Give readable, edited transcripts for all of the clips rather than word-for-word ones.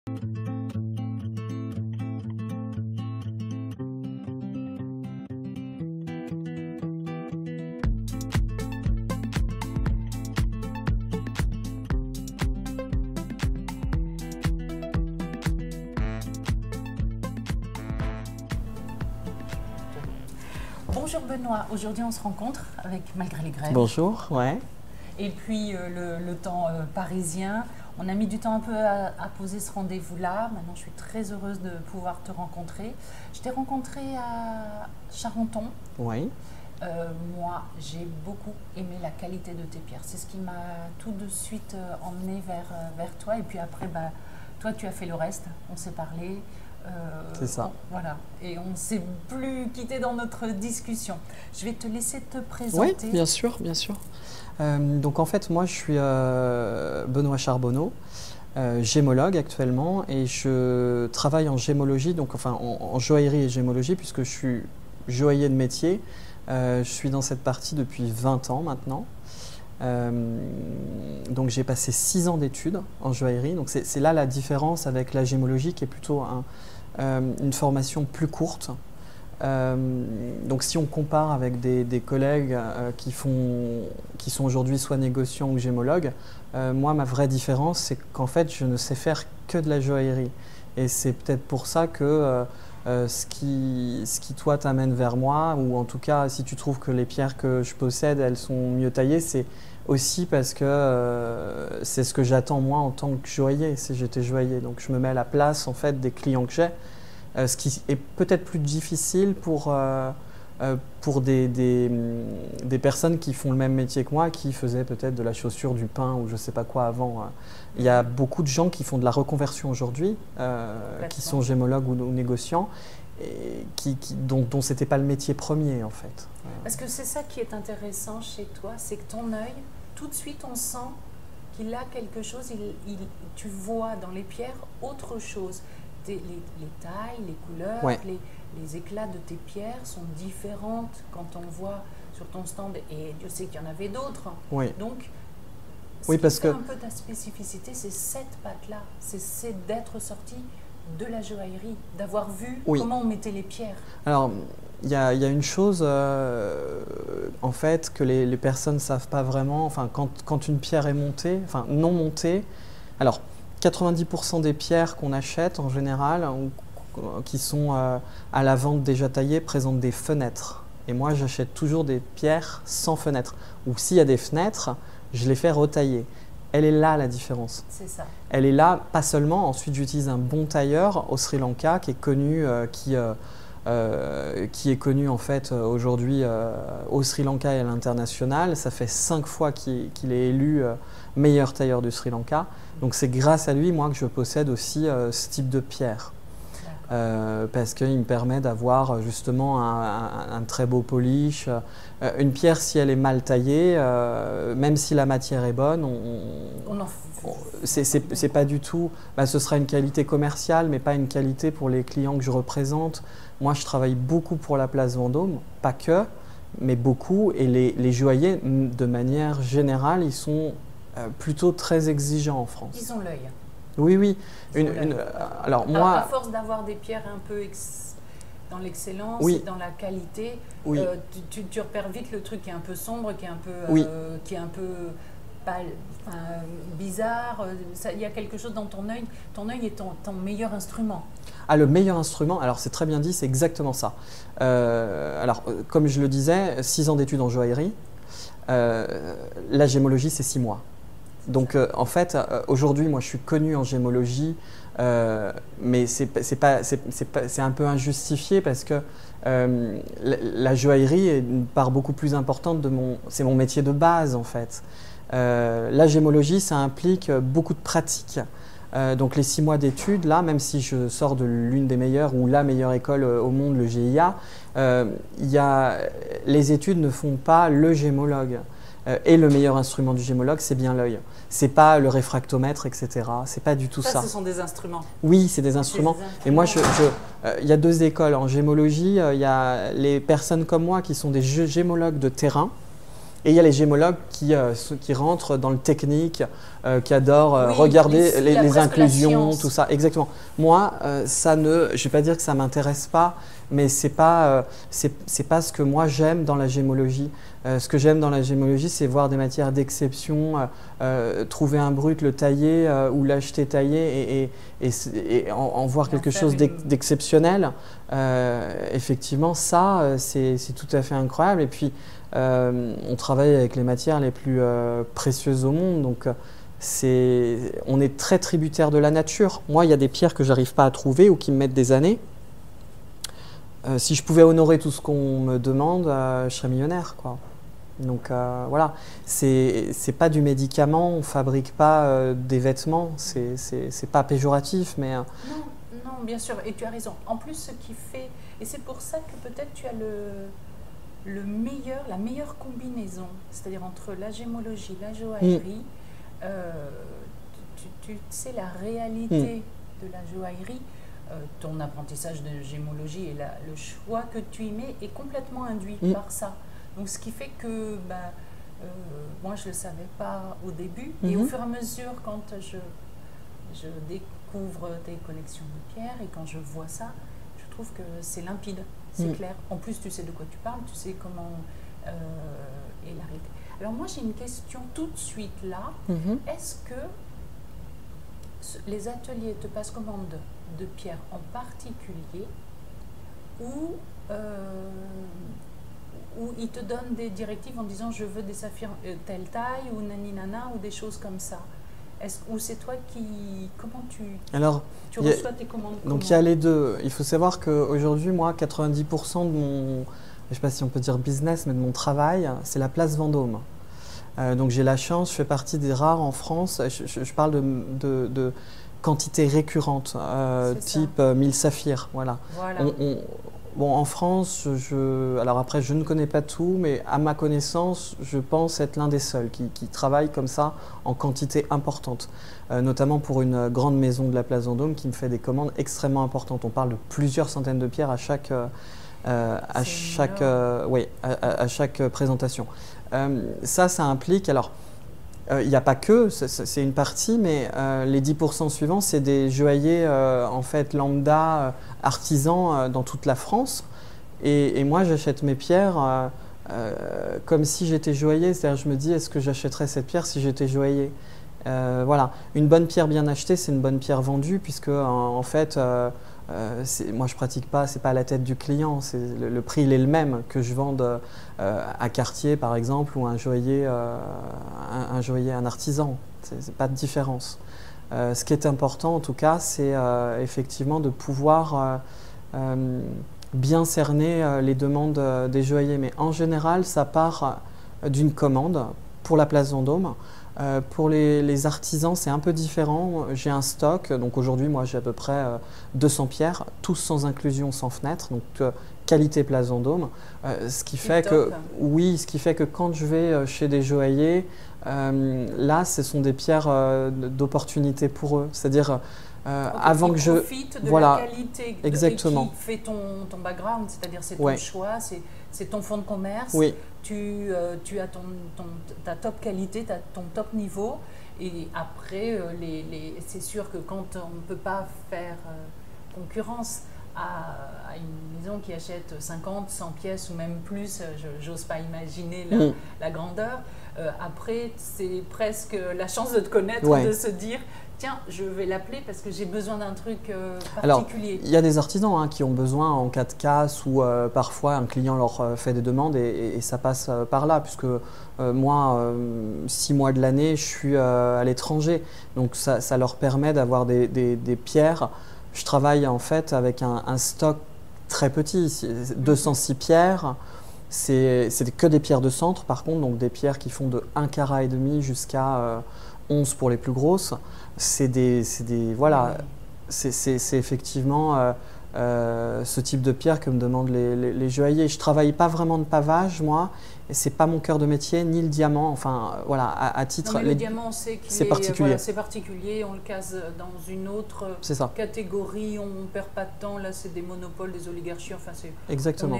Bonjour Benoît, aujourd'hui on se rencontre avec Malgré les grèves. Bonjour, ouais. Et puis le temps parisien, on a mis du temps un peu à poser ce rendez-vous-là. Maintenant je suis très heureuse de pouvoir te rencontrer. Je t'ai rencontré à Charenton. Oui. Moi j'ai beaucoup aimé la qualité de tes pierres. C'est ce qui m'a tout de suite emmené vers toi. Et puis après, toi tu as fait le reste, on s'est parlé. C'est ça. Voilà, et on ne s'est plus quitté dans notre discussion. Je vais te laisser te présenter. Oui, bien sûr, bien sûr. Donc en fait, moi je suis Benoît Charbonneau, gémologue actuellement, et je travaille en gémologie, donc enfin en joaillerie et gémologie, puisque je suis joaillier de métier. Je suis dans cette partie depuis 20 ans maintenant. Donc j'ai passé 6 ans d'études en joaillerie, donc c'est là la différence avec la gémologie qui est plutôt une formation plus courte. Donc si on compare avec des collègues qui sont aujourd'hui soit négociants ou gémologues, moi ma vraie différence c'est qu'en fait je ne sais faire que de la joaillerie, et c'est peut-être pour ça que ce qui toi t'amène vers moi, ou en tout cas si tu trouves que les pierres que je possède elles sont mieux taillées, c'est aussi parce que c'est ce que j'attends moi en tant que joaillier, si j'étais joaillier. Donc je me mets à la place en fait des clients que j'ai, ce qui est peut-être plus difficile pour des personnes qui font le même métier que moi, qui faisaient peut-être de la chaussure, du pain ou je sais pas quoi avant. Il y a beaucoup de gens qui font de la reconversion aujourd'hui, qui sont gémologues ou négociants, et dont c'était pas le métier premier en fait. Parce que c'est ça qui est intéressant chez toi, c'est que ton œil, tout de suite on sent qu'il a quelque chose, tu vois dans les pierres autre chose. Les tailles, les couleurs, ouais. les éclats de tes pierres sont différentes quand on voit sur ton stand, et Dieu sait qu'il y en avait d'autres. Oui. Donc, oui, parce ce qui fait que un peu ta spécificité, c'est cette patte-là, c'est d'être sorti de la joaillerie, d'avoir vu oui. comment on mettait les pierres. Alors, il y a une chose en fait que les personnes ne savent pas vraiment. Enfin, quand une pierre est montée, enfin non montée, alors 90% des pierres qu'on achète en général, qui sont à la vente déjà taillées, présentent des fenêtres. Et moi, j'achète toujours des pierres sans fenêtres. Ou s'il y a des fenêtres, je les fais retailler. Elle est là la différence. C'est ça. Elle est là, pas seulement. Ensuite, j'utilise un bon tailleur au Sri Lanka qui est connu, qui est connu en fait aujourd'hui au Sri Lanka et à l'international. Ça fait 5 fois qu'il est élu meilleur tailleur du Sri Lanka. Donc c'est grâce à lui, moi, que je possède aussi ce type de pierre. Parce qu'il me permet d'avoir justement un très beau polish. Une pierre, si elle est mal taillée, même si la matière est bonne, c'est pas du tout. Ce sera une qualité commerciale, mais pas une qualité pour les clients que je représente. Moi, je travaille beaucoup pour la place Vendôme, pas que, mais beaucoup. Et les joailliers, de manière générale, ils sont plutôt très exigeants en France. Ils ont l'œil. Oui, oui. Alors moi, à force d'avoir des pierres un peu dans l'excellence, oui. et dans la qualité, oui. Tu repères vite le truc qui est un peu sombre, qui est un peu, oui. qui est un peu pâle, bizarre. Il y a quelque chose dans ton œil. Ton œil est ton meilleur instrument. Ah, le meilleur instrument, alors c'est très bien dit, c'est exactement ça. Alors, comme je le disais, 6 ans d'études en joaillerie, la gémologie c'est 6 mois. Donc en fait, aujourd'hui, moi je suis connu en gémologie, mais c'est un peu injustifié parce que la joaillerie est une part beaucoup plus importante c'est mon métier de base en fait. La gémologie, ça implique beaucoup de pratique. Donc les 6 mois d'études, là, même si je sors de l'une des meilleures ou la meilleure école au monde, le GIA, les études ne font pas le gémologue. Et le meilleur instrument du gémologue, c'est bien l'œil. C'est pas le réfractomètre, etc. C'est pas du tout ça. Ce sont des instruments. Oui, c'est des instruments. Et moi, il y a 2 écoles en gémologie. Il y a les personnes comme moi qui sont des gémologues de terrain. Et il y a les gémologues ceux qui rentrent dans le technique, qui adorent regarder les inclusions, tout ça. Exactement. Moi, je ne vais pas dire que ça ne m'intéresse pas, mais ce n'est pas ce que moi j'aime dans la gémologie. Ce que j'aime dans la gémologie, c'est voir des matières d'exception, trouver un brut, le tailler ou l'acheter taillé et en voir quelque chose d'exceptionnel. Effectivement, ça, c'est tout à fait incroyable. Et puis, on travaille avec les matières les plus précieuses au monde, donc on est très tributaire de la nature. Moi, il y a des pierres que je n'arrive pas à trouver ou qui me mettent des années. Si je pouvais honorer tout ce qu'on me demande, je serais millionnaire, quoi. Donc voilà, c'est pas du médicament, on fabrique pas des vêtements, c'est pas péjoratif, mais… Non, non, bien sûr, et tu as raison. En plus, ce qui fait… Et c'est pour ça que peut-être tu as la meilleure combinaison, c'est-à-dire entre la gémologie, la joaillerie, tu sais la réalité de la joaillerie, ton apprentissage de gémologie et le choix que tu y mets est complètement induit par ça. Donc ce qui fait que moi je ne le savais pas au début et au fur et à mesure quand je découvre tes collections de pierres et quand je vois ça, je trouve que c'est limpide. C'est clair. En plus, tu sais de quoi tu parles, tu sais comment est la réalité. Alors moi, j'ai une question tout de suite là. Est-ce que les ateliers te passent commande de pierres en particulier ou ils te donnent des directives en disant je veux des saphirs telle taille ou nani nana ou des choses comme ça? Ou c'est toi qui… Comment tu reçois tes commandes? Donc il y a les deux. Il faut savoir qu'aujourd'hui, moi, 90% de mon, je ne sais pas si on peut dire business, mais de mon travail, c'est la place Vendôme. Donc j'ai la chance, je fais partie des rares en France, je parle de quantité récurrente, type 1000 saphirs. Voilà. Bon, en France, alors après, je ne connais pas tout, mais à ma connaissance, je pense être l'un des seuls qui travaille comme ça en quantité importante. Notamment pour une grande maison de la place Vendôme qui me fait des commandes extrêmement importantes. On parle de plusieurs centaines de pierres à chaque présentation. Ça implique… Alors, il n'y a pas que, c'est une partie, mais les 10% suivants, c'est des joailliers en fait lambda, artisans dans toute la France. Et moi, j'achète mes pierres comme si j'étais joaillier. C'est-à-dire, je me dis, est-ce que j'achèterais cette pierre si j'étais joaillier? Voilà, une bonne pierre bien achetée, c'est une bonne pierre vendue, puisque en fait, moi je pratique pas, c'est pas à la tête du client, le prix il est le même que je vende à Cartier par exemple ou un joaillier, un artisan, c'est pas de différence. Ce qui est important en tout cas, c'est effectivement de pouvoir bien cerner les demandes des joailliers, mais en général ça part d'une commande pour la place Vendôme. Pour les artisans, c'est un peu différent. J'ai un stock, donc aujourd'hui, moi, j'ai à peu près 200 pierres, tous sans inclusion, sans fenêtre, donc qualité place Vendôme. Ce qui fait que quand je vais chez des joailliers, là, ce sont des pierres d'opportunité pour eux. C'est-à-dire, avant que je… Profite de la qualité exactement. Qui fait ton background, c'est-à-dire c'est ton choix, c'est ton fonds de commerce. Oui. Tu as ta top qualité, ton top niveau, et après, c'est sûr que quand on ne peut pas faire concurrence à une maison qui achète 50, 100 pièces ou même plus, j'ose pas imaginer la grandeur, après c'est presque la chance de te connaître, de se dire tiens, je vais l'appeler parce que j'ai besoin d'un truc particulier. Alors, il y a des artisans qui ont besoin en cas de casse ou parfois un client leur fait des demandes et ça passe par là, puisque moi, 6 mois de l'année, je suis à l'étranger. Donc, ça leur permet d'avoir des pierres. Je travaille en fait avec un stock très petit, 206 pierres. C'est que des pierres de centre, par contre, donc des pierres qui font de 1,5 carat jusqu'à 11 pour les plus grosses. C'est effectivement ce type de pierre que me demandent les joailliers. Je ne travaille pas vraiment de pavage, moi, et ce n'est pas mon cœur de métier, ni le diamant, enfin voilà, à titre… Non, mais le diamant, on sait qu'il est particulier. Voilà, c'est particulier, on le case dans une autre catégorie, on ne perd pas de temps, là c'est des monopoles, des oligarchies, enfin c'est… Exactement.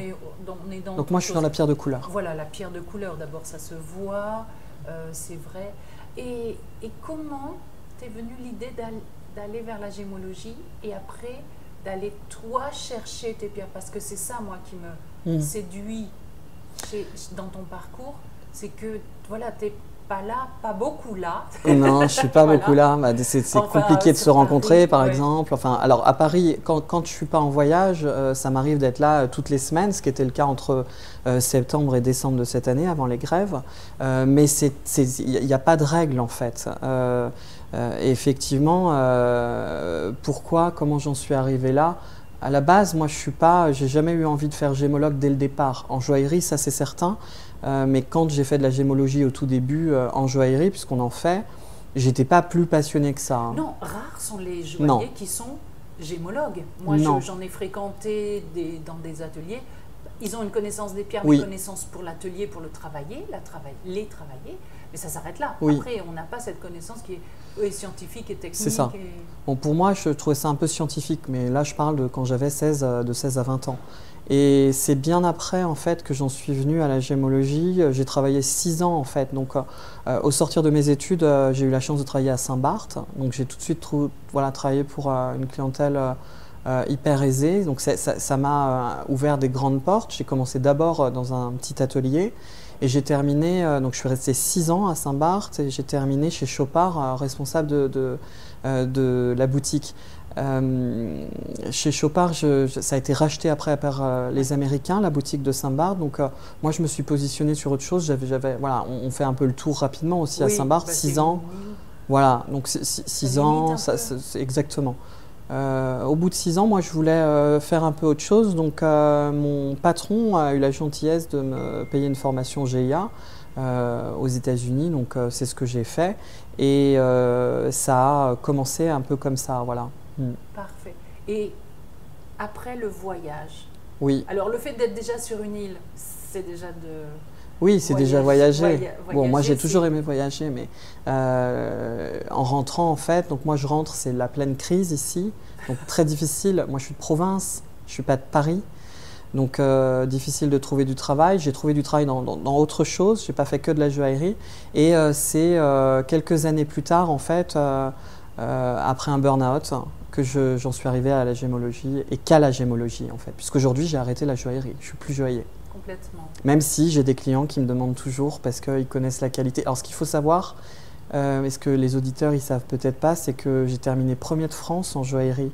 On est dans Donc moi je suis dans la pierre de couleur. Voilà, la pierre de couleur, d'abord ça se voit, c'est vrai. Et comment t'es venue l'idée d'aller vers la gémologie et après d'aller toi chercher tes pierres, parce que c'est ça moi qui me séduit dans ton parcours, c'est que voilà, t'es pas là, pas beaucoup là. Non, je suis pas beaucoup là. Bah, c'est compliqué de se rencontrer, par ouais. exemple. Enfin, alors à Paris, quand je suis pas en voyage, ça m'arrive d'être là toutes les semaines, ce qui était le cas entre septembre et décembre de cette année, avant les grèves. Mais il n'y a pas de règle en fait. Et effectivement, pourquoi, comment j'en suis arrivé là? À la base, moi, j'ai jamais eu envie de faire gémologue dès le départ. En joaillerie, ça c'est certain. Mais quand j'ai fait de la gémologie au tout début en joaillerie, puisqu'on en fait, j'étais pas plus passionné que ça. Hein. Non, rares sont les joailliers qui sont gémologues. Moi, j'en ai fréquenté dans des ateliers. Ils ont une connaissance des pierres, une connaissance pour l'atelier, pour les travailler, mais ça s'arrête là. Après, on n'a pas cette connaissance qui est scientifique et technique. C'est ça. Bon, pour moi, je trouvais ça un peu scientifique, mais là, je parle de quand j'avais de 16 à 20 ans. Et c'est bien après, en fait, que j'en suis venu à la gémologie. J'ai travaillé 6 ans, en fait. Donc, au sortir de mes études, j'ai eu la chance de travailler à Saint-Barth. Donc, j'ai tout de suite travaillé pour une clientèle hyper aisée. Donc, ça m'a ouvert des grandes portes. J'ai commencé d'abord dans un petit atelier. Et j'ai terminé, donc je suis resté 6 ans à Saint-Barth et j'ai terminé chez Chopard, responsable de la boutique. Chez Chopard, ça a été racheté après par les Américains, la boutique de Saint-Barth. Donc moi, je me suis positionné sur autre chose. Voilà, on fait un peu le tour rapidement aussi à Saint-Barth, 6 ans. Voilà, donc 6 ans, exactement. Au bout de 6 ans, moi, je voulais faire un peu autre chose. Donc, mon patron a eu la gentillesse de me payer une formation GIA aux États-Unis. Donc, c'est ce que j'ai fait. Et ça a commencé un peu comme ça, voilà. Parfait. Et après le voyage, oui. Alors, le fait d'être déjà sur une île, c'est déjà de… Oui, c'est déjà voyager. Bon, moi, j'ai toujours aimé voyager, mais en rentrant, en fait, donc moi, je rentre, c'est la pleine crise ici, donc très difficile. Moi, je suis de province, je ne suis pas de Paris, donc difficile de trouver du travail. J'ai trouvé du travail dans autre chose, je n'ai pas fait que de la joaillerie. Et c'est quelques années plus tard, en fait, après un burn-out, que j'en suis arrivé à la gémologie et qu'à la gémologie, en fait, puisqu'aujourd'hui, j'ai arrêté la joaillerie, je ne suis plus joaillier. Complètement. Même si j'ai des clients qui me demandent toujours parce qu'ils connaissent la qualité. Alors ce qu'il faut savoir, est-ce que les auditeurs ils savent peut-être pas, c'est que j'ai terminé premier de France en joaillerie.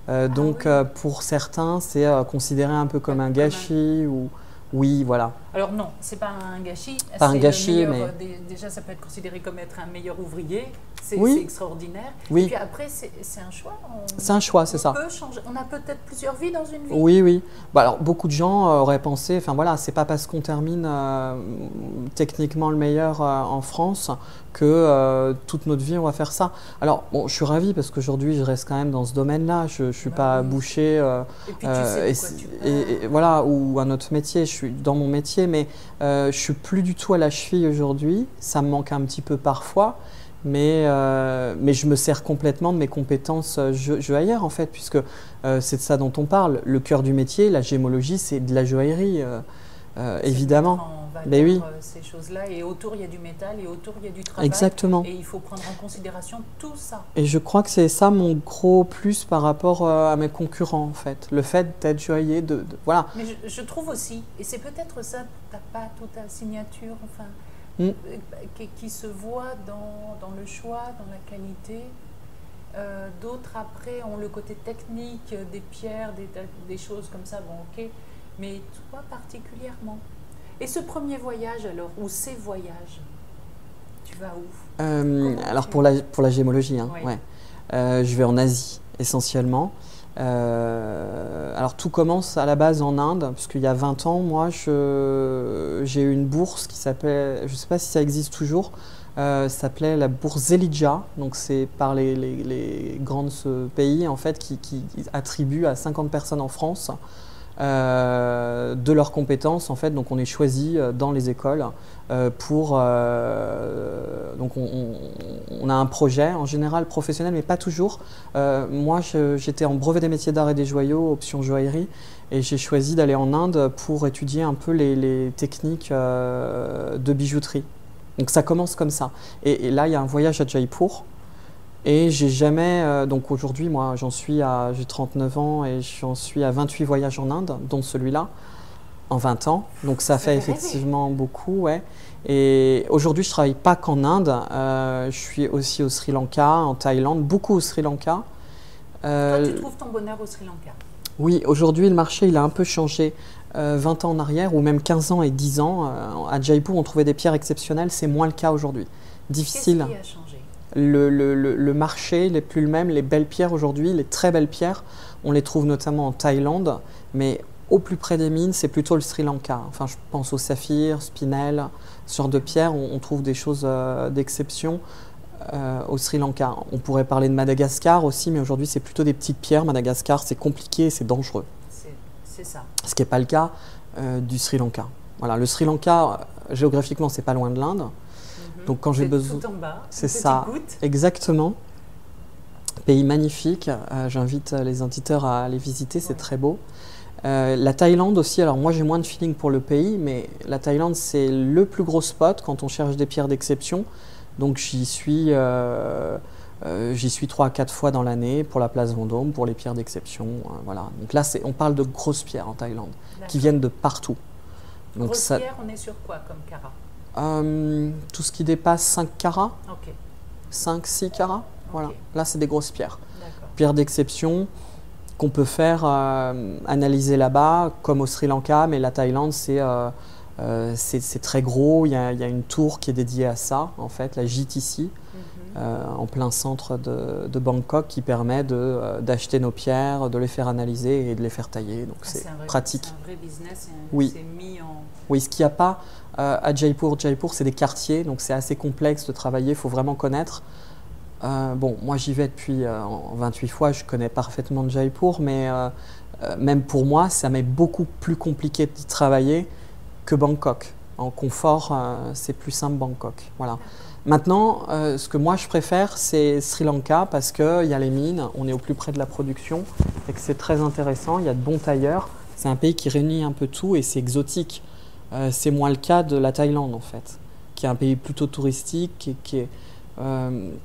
Donc pour certains, c'est considéré un peu comme un gâchis ou oui, voilà. Alors non, c'est pas un gâchis. Pas un gâchis, mais déjà ça peut être considéré comme être un meilleur ouvrier. C'est extraordinaire. Oui. Et puis après, c'est un choix. C'est un choix, c'est ça. On peut changer. On a peut-être plusieurs vies dans une vie. Oui, oui. Bah, alors, beaucoup de gens auraient pensé, enfin voilà, c'est pas parce qu'on termine techniquement le meilleur en France que toute notre vie on va faire ça. Alors, bon, je suis ravi parce qu'aujourd'hui, je reste quand même dans ce domaine-là. Je suis pas boucher. Et puis tu sais et voilà, ou un autre métier. Je suis dans mon métier, mais je suis plus du tout à la cheville aujourd'hui. Ça me manque un petit peu parfois. Mais je me sers complètement de mes compétences joaillères en fait, puisque c'est de ça dont on parle. Le cœur du métier, la gémologie, c'est de la joaillerie, évidemment. Mais oui. Ces choses-là, et autour il y a du métal, et autour il y a du travail. Exactement. Et il faut prendre en considération tout ça. Et je crois que c'est ça mon gros plus par rapport à mes concurrents en fait. Le fait d'être joaillier, voilà. Mais je trouve aussi, et c'est peut-être ça, ta patte ou ta signature, enfin. Qui se voit dans le choix, dans la qualité. D'autres, après, ont le côté technique des pierres, des choses comme ça, bon, ok. Mais toi, particulièrement. Et ce premier voyage, alors, ou ces voyages, tu vas où? Alors, pour la gémologie, hein, ouais. Je vais en Asie, essentiellement. Alors tout commence à la base en Inde, puisqu'il y a 20 ans, moi j'ai eu une bourse qui s'appelait, je ne sais pas si ça existe toujours, s'appelait la Bourselidja. Donc c'est par les grands de ce pays en fait qui attribuent à 50 personnes en France de leurs compétences en fait. Donc on est choisi dans les écoles pour donc on a un projet en général professionnel mais pas toujours. Moi j'étais en brevet des métiers d'art et des joyaux option joaillerie et j'ai choisi d'aller en Inde pour étudier un peu les techniques de bijouterie. Donc ça commence comme ça et là il y a un voyage à Jaipur. Et j'ai jamais, donc aujourd'hui, moi, j'ai 39 ans et j'en suis à 28 voyages en Inde, dont celui-là, en 20 ans. Donc ça fait effectivement beaucoup, ouais. Et aujourd'hui, je ne travaille pas qu'en Inde, je suis aussi au Sri Lanka, en Thaïlande, beaucoup au Sri Lanka. Toi, tu trouves ton bonheur au Sri Lanka? Oui, aujourd'hui, le marché, il a un peu changé. 20 ans en arrière, ou même 15 ans et 10 ans, à Jaipur, on trouvait des pierres exceptionnelles, c'est moins le cas aujourd'hui. Difficile. Qu'est-ce qui a changé? Le marché n'est plus le même. Les belles pierres aujourd'hui, les très belles pierres, on les trouve notamment en Thaïlande, mais au plus près des mines, c'est plutôt le Sri Lanka. Enfin, je pense au saphir, spinel, ce genre de pierres, on trouve des choses d'exception au Sri Lanka. On pourrait parler de Madagascar aussi, mais aujourd'hui, c'est plutôt des petites pierres. Madagascar, c'est compliqué, c'est dangereux. C'est ça. Ce qui n'est pas le cas du Sri Lanka. Voilà, le Sri Lanka, géographiquement, c'est pas loin de l'Inde. Donc quand j'ai besoin, tout en bas, c'est ça, exactement. Pays magnifique. J'invite les auditeurs à aller visiter, c'est très beau. La Thaïlande aussi. Alors moi j'ai moins de feeling pour le pays, mais la Thaïlande c'est le plus gros spot quand on cherche des pierres d'exception. Donc j'y suis 3 à 4 fois dans l'année pour la place Vendôme, pour les pierres d'exception. Voilà. Donc là on parle de grosses pierres en Thaïlande qui viennent de partout. Donc grosses pierres, on est sur quoi comme carat? Tout ce qui dépasse 5 carats, okay. 5-6 carats, voilà. Okay. Là, c'est des grosses pierres. Pierres d'exception qu'on peut faire analyser là-bas, comme au Sri Lanka, mais la Thaïlande, c'est très gros. Il y a une tour qui est dédiée à ça, en fait, la JTC, en plein centre de Bangkok, qui permet d'acheter nos pierres, de les faire analyser et de les faire tailler. Donc c'est pratique. C'est un vrai business, oui. C'est mis en... Oui, ce qu'il n'y a pas à Jaipur, c'est des quartiers, donc c'est assez complexe de travailler, il faut vraiment connaître. Bon, moi j'y vais depuis 28 fois, je connais parfaitement Jaipur, mais même pour moi, ça m'est beaucoup plus compliqué d'y travailler que Bangkok. En confort, c'est plus simple Bangkok. Voilà. Maintenant, ce que moi je préfère, c'est Sri Lanka parce qu'il y a les mines, on est au plus près de la production et que c'est très intéressant, il y a de bons tailleurs. C'est un pays qui réunit un peu tout et c'est exotique. C'est moins le cas de la Thaïlande en fait, qui est un pays plutôt touristique, qui est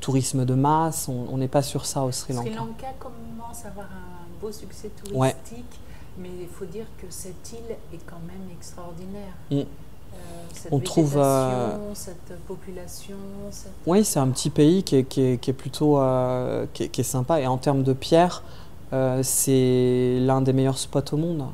tourisme de masse. On n'est pas sur ça au Sri Lanka. Sri Lanka commence à avoir un beau succès touristique, mais il faut dire que cette île est quand même extraordinaire. Cette végétation, cette population. Oui, c'est un petit pays qui est plutôt qui est sympa. Et en termes de pierres, c'est l'un des meilleurs spots au monde.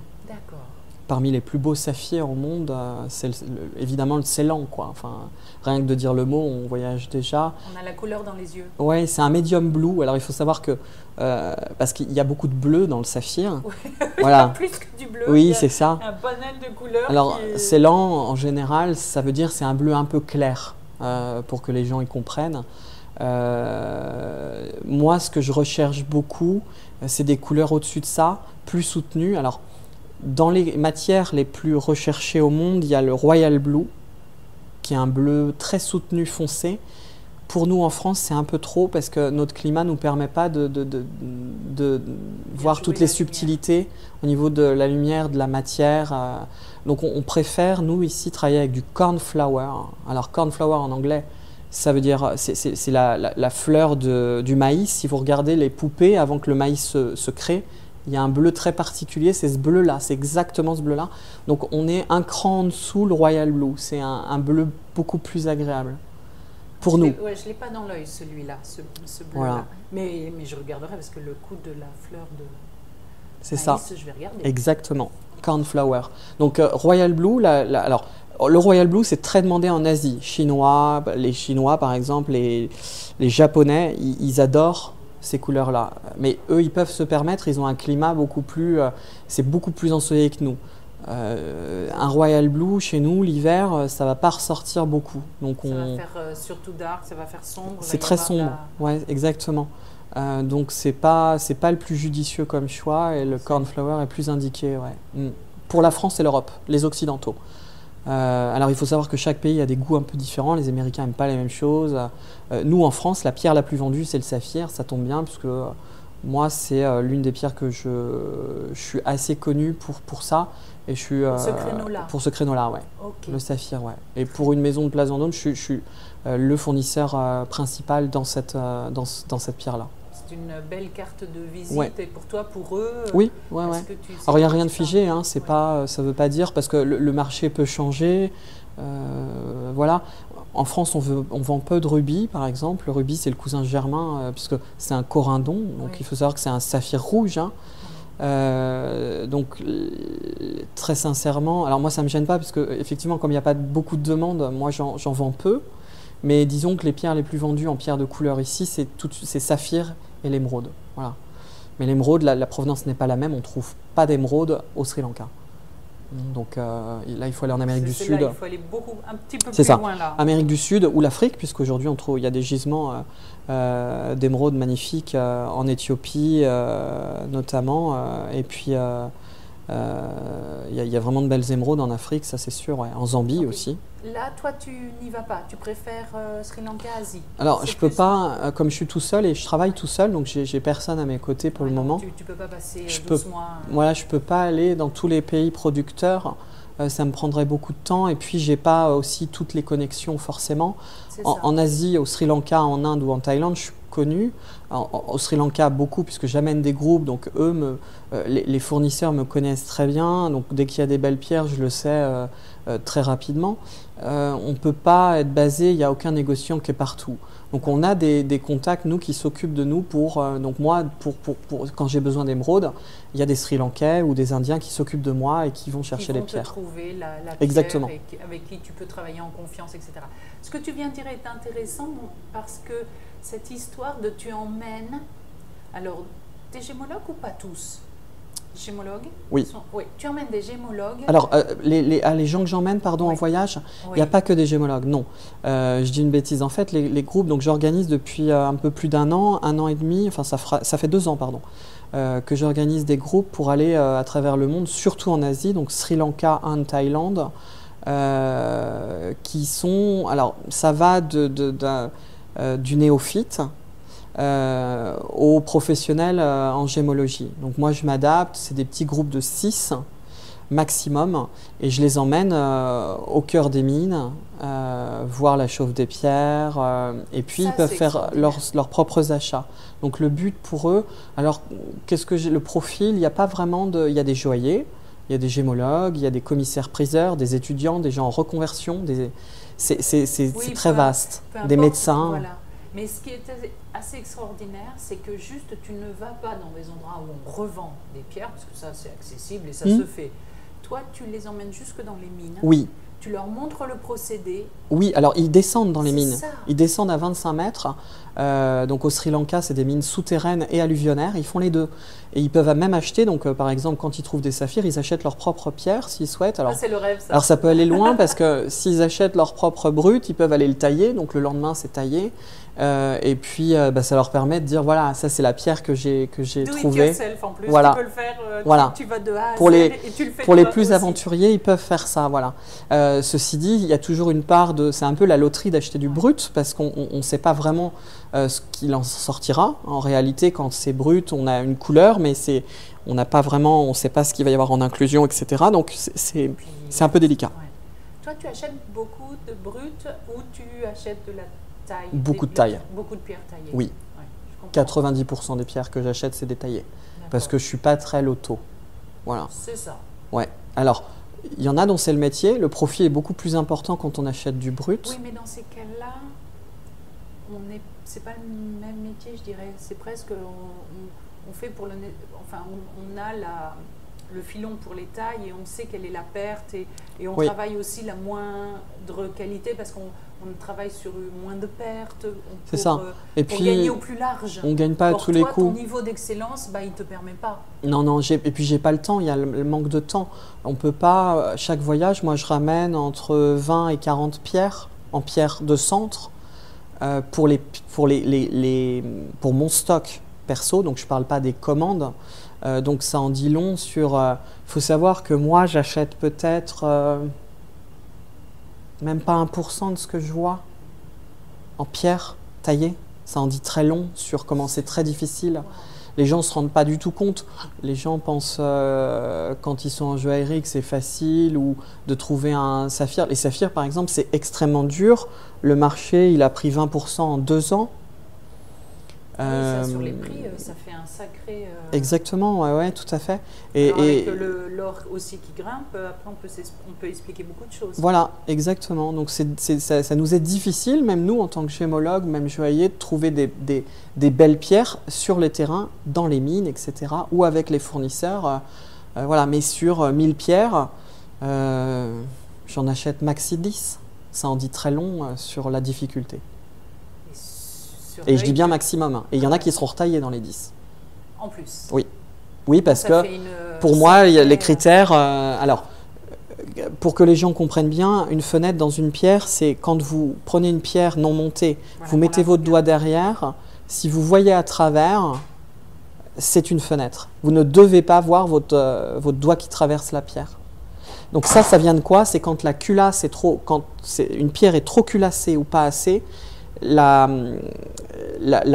Parmi les plus beaux saphirs au monde, c'est évidemment le Ceylan, quoi. Enfin, rien que de dire le mot, on voyage déjà. On a la couleur dans les yeux. Oui, c'est un medium blue. Alors il faut savoir que, parce qu'il y a beaucoup de bleu dans le saphir. Oui. Voilà. Plus que du bleu. Oui, c'est ça. Un panel de couleurs. Alors Ceylan, en général, ça veut dire c'est un bleu un peu clair, pour que les gens y comprennent. Moi, ce que je recherche beaucoup, c'est des couleurs au-dessus de ça, plus soutenues. Alors, dans les matières les plus recherchées au monde, il y a le Royal Blue, qui est un bleu très soutenu foncé. Pour nous, en France, c'est un peu trop parce que notre climat ne nous permet pas de voir toutes les subtilités au niveau de la lumière, de la matière. Donc, on préfère, nous, ici, travailler avec du cornflower. Alors, cornflower en anglais, ça veut dire, c'est la fleur du maïs. Si vous regardez les poupées, avant que le maïs se crée, il y a un bleu très particulier, c'est ce bleu-là, c'est exactement ce bleu-là. Donc on est un cran en dessous le Royal Blue, c'est un bleu beaucoup plus agréable pour nous. Ouais, je ne l'ai pas dans l'œil celui-là, ce bleu-là. Voilà. Mais je regarderai parce que le coup de la fleur de c'est maïs, ça. Je vais regarder. Exactement, cornflower. Donc Royal Blue, alors le Royal Blue c'est très demandé en Asie, les Chinois par exemple, les Japonais, ils adorent ces couleurs-là. Mais eux, ils peuvent se permettre, ils ont un climat beaucoup plus... c'est beaucoup plus ensoleillé que nous. Un Royal Blue, chez nous, l'hiver, ça ne va pas ressortir beaucoup. Donc ça va faire surtout dark, ça va faire sombre. C'est très sombre, ouais, exactement. Donc c'est pas le plus judicieux comme choix et le cornflower est plus indiqué, ouais. Pour la France et l'Europe, les Occidentaux. Alors il faut savoir que chaque pays a des goûts un peu différents, les Américains n'aiment pas les mêmes choses. Nous en France, la pierre la plus vendue c'est le saphir, ça tombe bien puisque moi c'est l'une des pierres que je suis assez connu pour ça. Et je suis, pour ce créneau-là, ouais. Okay. Le saphir, ouais. Et pour une maison de Place Vendôme, je suis le fournisseur principal dans cette pierre-là. C'est une belle carte de visite, ouais. Et pour toi, pour eux. Oui, ouais, ouais. Alors il n'y a rien de figé, hein, c'est ouais. pas, ça ne veut pas dire parce que le marché peut changer. Voilà. En France, on vend peu de rubis, par exemple. Le rubis, c'est le cousin germain, puisque c'est un corindon. Donc oui. Il faut savoir que c'est un saphir rouge. Hein. Donc très sincèrement, alors moi ça me gêne pas parce que effectivement comme il n'y a pas beaucoup de demandes, moi j'en vends peu, mais disons que les pierres les plus vendues en pierre de couleur ici c'est saphir et l'émeraude, voilà. Mais l'émeraude, la provenance n'est pas la même, on trouve pas d'émeraude au Sri Lanka. Donc là il faut aller en Amérique du Sud. Là, il faut aller un petit peu plus loin là. Amérique du Sud ou l'Afrique, puisqu'aujourd'hui il y a des gisements d'émeraude magnifiques en Éthiopie notamment, et puis il y a vraiment de belles émeraudes en Afrique, ça c'est sûr, ouais. En Zambie aussi. Là, toi, tu n'y vas pas, tu préfères Sri Lanka, Asie. Alors, je peux pas, comme je suis tout seul et je travaille tout seul, donc j'ai personne à mes côtés pour le moment. Tu peux pas passer 12 mois. Voilà, je peux pas aller dans tous les pays producteurs. Ça me prendrait beaucoup de temps et puis j'ai pas aussi toutes les connexions forcément. En Asie, au Sri Lanka, en Inde ou en Thaïlande, je suis connu. Au Sri Lanka, beaucoup, puisque j'amène des groupes, donc eux, les fournisseurs me connaissent très bien. Donc dès qu'il y a des belles pierres, je le sais très rapidement. On ne peut pas être basé, il n'y a aucun négociant qui est partout. Donc on a des contacts, nous, qui s'occupent de nous donc moi, quand j'ai besoin d'émeraude, il y a des Sri Lankais ou des Indiens qui s'occupent de moi et qui vont chercher les pierres. Qui vont te trouver la pierre exactement. Avec qui tu peux travailler en confiance, etc. Ce que tu viens de dire est intéressant parce que cette histoire de tu emmènes, alors des gémologues ou pas tous? Gémologues? Oui. Oui, tu emmènes des gémologues. Alors, les gens que j'emmène en voyage, il n'y a pas que des gémologues, non. Je dis une bêtise. En fait, les groupes, donc j'organise depuis un peu plus d'un an et demi, enfin ça fait 2 ans, pardon, que j'organise des groupes pour aller à travers le monde, surtout en Asie, donc Sri Lanka, Inde, Thaïlande, qui sont, alors ça va du néophyte aux professionnels en gémologie. Donc moi je m'adapte, c'est des petits groupes de 6 maximum et je les emmène au cœur des mines, voir la chauffe des pierres et puis ils peuvent faire leurs propres achats. Donc le but pour eux, alors qu'est-ce que j'ai, le profil, il n'y a pas vraiment de, il y a des joailliers, il y a des gémologues, il y a des commissaires-priseurs, des étudiants, des gens en reconversion, c'est très vaste, des médecins. Voilà. Mais ce qui est assez extraordinaire, c'est que juste tu ne vas pas dans des endroits où on revend des pierres, parce que ça c'est accessible et ça se fait. Toi, tu les emmènes jusque dans les mines. Oui. Tu leur montres le procédé. Oui, alors ils descendent dans les mines. Ça. Ils descendent à 25 mètres. Donc au Sri Lanka, c'est des mines souterraines et alluvionnaires. Ils font les deux. Et ils peuvent même acheter, donc par exemple, quand ils trouvent des saphirs, ils achètent leurs propres pierres s'ils souhaitent. Alors, c'est le rêve, ça. Alors ça peut aller loin parce que s'ils achètent leur propre brut, ils peuvent aller le tailler. Donc le lendemain, c'est taillé. Et puis ça leur permet de dire voilà, ça c'est la pierre que j'ai trouvée. En plus. Voilà. Tu peux le faire, voilà. tu vas de A à Z et tu le fais pour les plus aussi. aventuriers, ils peuvent faire ça. Voilà. Ceci dit, il y a toujours une part de, c'est un peu la loterie d'acheter du brut parce qu'on ne sait pas vraiment ce qu'il en sortira. En réalité, quand c'est brut, on a une couleur, mais on n'a pas vraiment, on ne sait pas ce qu'il va y avoir en inclusion, etc. Donc c'est un peu délicat. Ouais. Toi, tu achètes beaucoup de brut ou tu achètes de la taille? Beaucoup de taille. Beaucoup de pierres taillées. Oui. Ouais, 90% des pierres que j'achète, c'est des taillées. Parce que je ne suis pas très loto. Voilà. C'est ça. Ouais. Alors, il y en a dont c'est le métier. Le profit est beaucoup plus important quand on achète du brut. Oui, mais dans ces cas-là, c'est pas le même métier, je dirais. C'est presque, on fait pour le, enfin, on a le filon pour les tailles et on sait quelle est la perte et on Oui. travaille aussi la moindre qualité parce qu'on travaille sur moins de pertes C'est ça. Et pour puis, gagner au plus large. on ne gagne pas à Or, tous les toi, ton coups. niveau d'excellence, bah, il ne te permet pas. Non, non, et puis j'ai pas le temps, il y a le manque de temps. On peut pas, chaque voyage, moi je ramène entre 20 et 40 pierres, en pierres de centre, pour mon stock perso, donc je parle pas des commandes. Donc ça en dit long sur... Il faut savoir que moi j'achète peut-être même pas 1% de ce que je vois en pierre taillée. Ça en dit très long sur comment c'est très difficile. Les gens ne se rendent pas du tout compte. Les gens pensent, quand ils sont en joaillerie, que c'est facile ou de trouver un saphir. Les saphirs, par exemple, c'est extrêmement dur. Le marché, il a pris 20% en 2 ans. Oui, ça, sur les prix, ça fait un sacré... Exactement, ouais, tout à fait. Alors avec l'or aussi qui grimpe, après on peut expliquer beaucoup de choses. Voilà, exactement. Donc ça nous est difficile, même nous en tant que gémologues, même joailliers, de trouver des belles pierres sur les terrains, dans les mines, etc. ou avec les fournisseurs. Voilà, mais sur 1000 pierres, j'en achète maxi 10. Ça en dit très long sur la difficulté. Et je dis bien maximum. Et il y en a qui seront retaillés dans les 10. En plus. Oui. Oui, parce ça que pour moi, il y a les critères. Alors, pour que les gens comprennent bien, une fenêtre dans une pierre, c'est quand vous prenez une pierre non montée, voilà, vous mettez votre doigt derrière. Si vous voyez à travers, c'est une fenêtre. Vous ne devez pas voir votre doigt qui traverse la pierre. Donc ça vient de quoi? C'est quand la culasse est trop, quand une pierre est trop culassée ou pas assez. La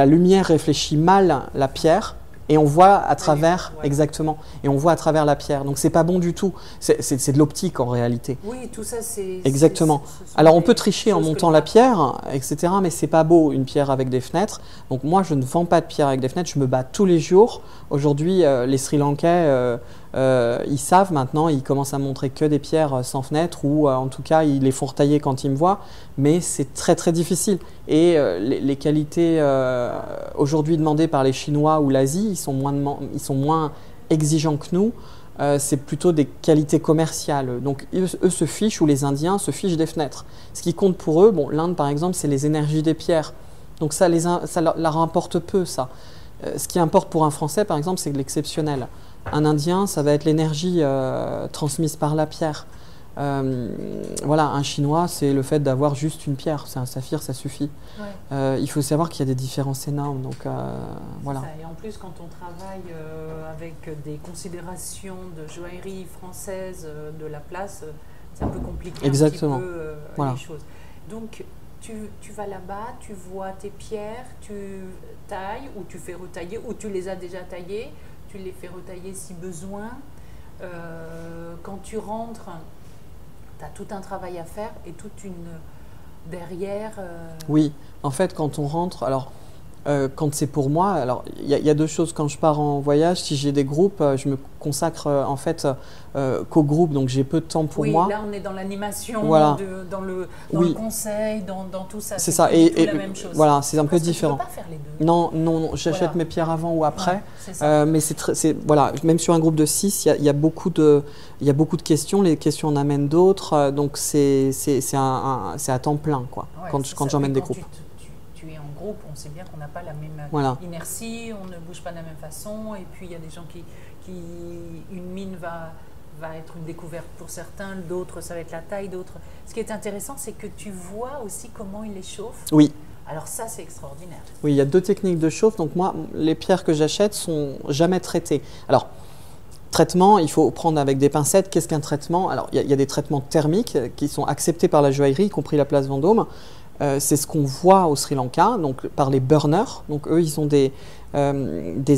lumière réfléchit mal la pierre et on voit à travers, exactement, et on voit à travers la pierre. Donc c'est pas bon du tout. C'est de l'optique en réalité. Oui, tout ça c'est... Exactement. Alors on peut tricher en montant la pierre, etc. Mais c'est pas beau une pierre avec des fenêtres. Donc moi je ne vends pas de pierre avec des fenêtres. Je me bats tous les jours. Aujourd'hui les Sri Lankais ils savent maintenant, ils commencent à montrer que des pierres sans fenêtre ou en tout cas ils les font retailler quand ils me voient, mais c'est très très difficile et les qualités aujourd'hui demandées par les Chinois ou l'Asie, ils sont moins exigeants que nous, c'est plutôt des qualités commerciales, donc eux se fichent, ou les Indiens se fichent des fenêtres. Ce qui compte pour eux, bon, l'Inde par exemple, c'est les énergies des pierres, donc ça leur importe peu ça. Ce qui importe pour un Français par exemple, c'est de l'exceptionnel. Un Indien, ça va être l'énergie transmise par la pierre. Voilà, un Chinois, c'est le fait d'avoir juste une pierre. C'est un saphir, ça suffit. Ouais. Il faut savoir qu'il y a des différences énormes. Donc, voilà. Ça. Et en plus, quand on travaille avec des considérations de joaillerie française de la place, c'est un peu compliqué. Exactement. Un petit peu, voilà. Les choses. Donc, tu vas là-bas, tu vois tes pierres, tu tailles ou tu fais retailler ou tu les as déjà taillées. Tu les fais retailler si besoin. Quand tu rentres, tu as tout un travail à faire et toute une derrière. Oui, en fait, quand on rentre, alors quand c'est pour moi, alors il y a deux choses. Quand je pars en voyage, si j'ai des groupes, je me consacre en fait qu'au groupe, donc j'ai peu de temps pour moi. Oui, là on est dans l'animation, voilà. dans le conseil, dans tout ça. C'est ça, et la même chose. Voilà, c'est un peu différent. Tu peux pas faire les deux. Non, j'achète mes pierres avant ou après. Ouais, mais voilà, même sur un groupe de 6, il y a beaucoup de questions. Les questions en amènent d'autres, donc c'est à temps plein quoi. Ouais, quand j'emmène des groupes. Tu es en groupe, on sait bien qu'on n'a pas la même inertie, on ne bouge pas de la même façon, et puis il y a des gens une mine va être une découverte pour certains, d'autres ça va être la taille, d'autres. Ce qui est intéressant, c'est que tu vois aussi comment ils les chauffent. Oui. Alors ça, c'est extraordinaire. Oui, il y a 2 techniques de chauffe. Donc moi, les pierres que j'achète sont jamais traitées. Alors, traitement, il faut prendre avec des pincettes. Qu'est-ce qu'un traitement? Alors, il y a des traitements thermiques qui sont acceptés par la joaillerie, y compris la place Vendôme. C'est ce qu'on voit au Sri Lanka, donc par les burners. Donc eux, ils ont des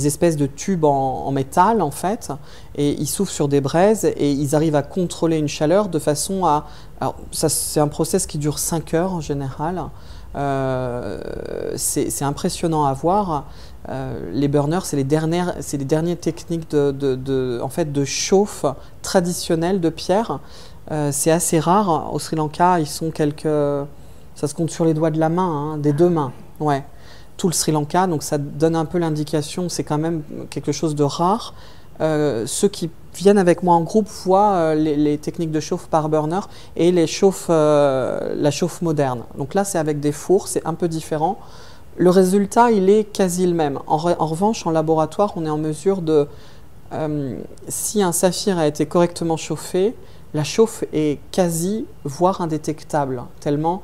espèces de tubes en métal en fait, et ils soufflent sur des braises et ils arrivent à contrôler une chaleur de façon à... Alors ça, c'est un process qui dure 5 heures en général. C'est impressionnant à voir. Les burners, c'est les dernières techniques en fait, de chauffe traditionnelle de pierre. C'est assez rare. Au Sri Lanka, ils sont ça se compte sur les doigts de la main, des 2 mains. Ouais. Tout le Sri Lanka, donc ça donne un peu l'indication, c'est quand même quelque chose de rare. ceux qui viennent avec moi en groupe voient les techniques de chauffe par burner et la chauffe moderne. Donc là, c'est avec des fours, c'est un peu différent. Le résultat, il est quasi le même. En revanche, en laboratoire, on est en mesure de... si un saphir a été correctement chauffé, la chauffe est quasi, voire indétectable, tellement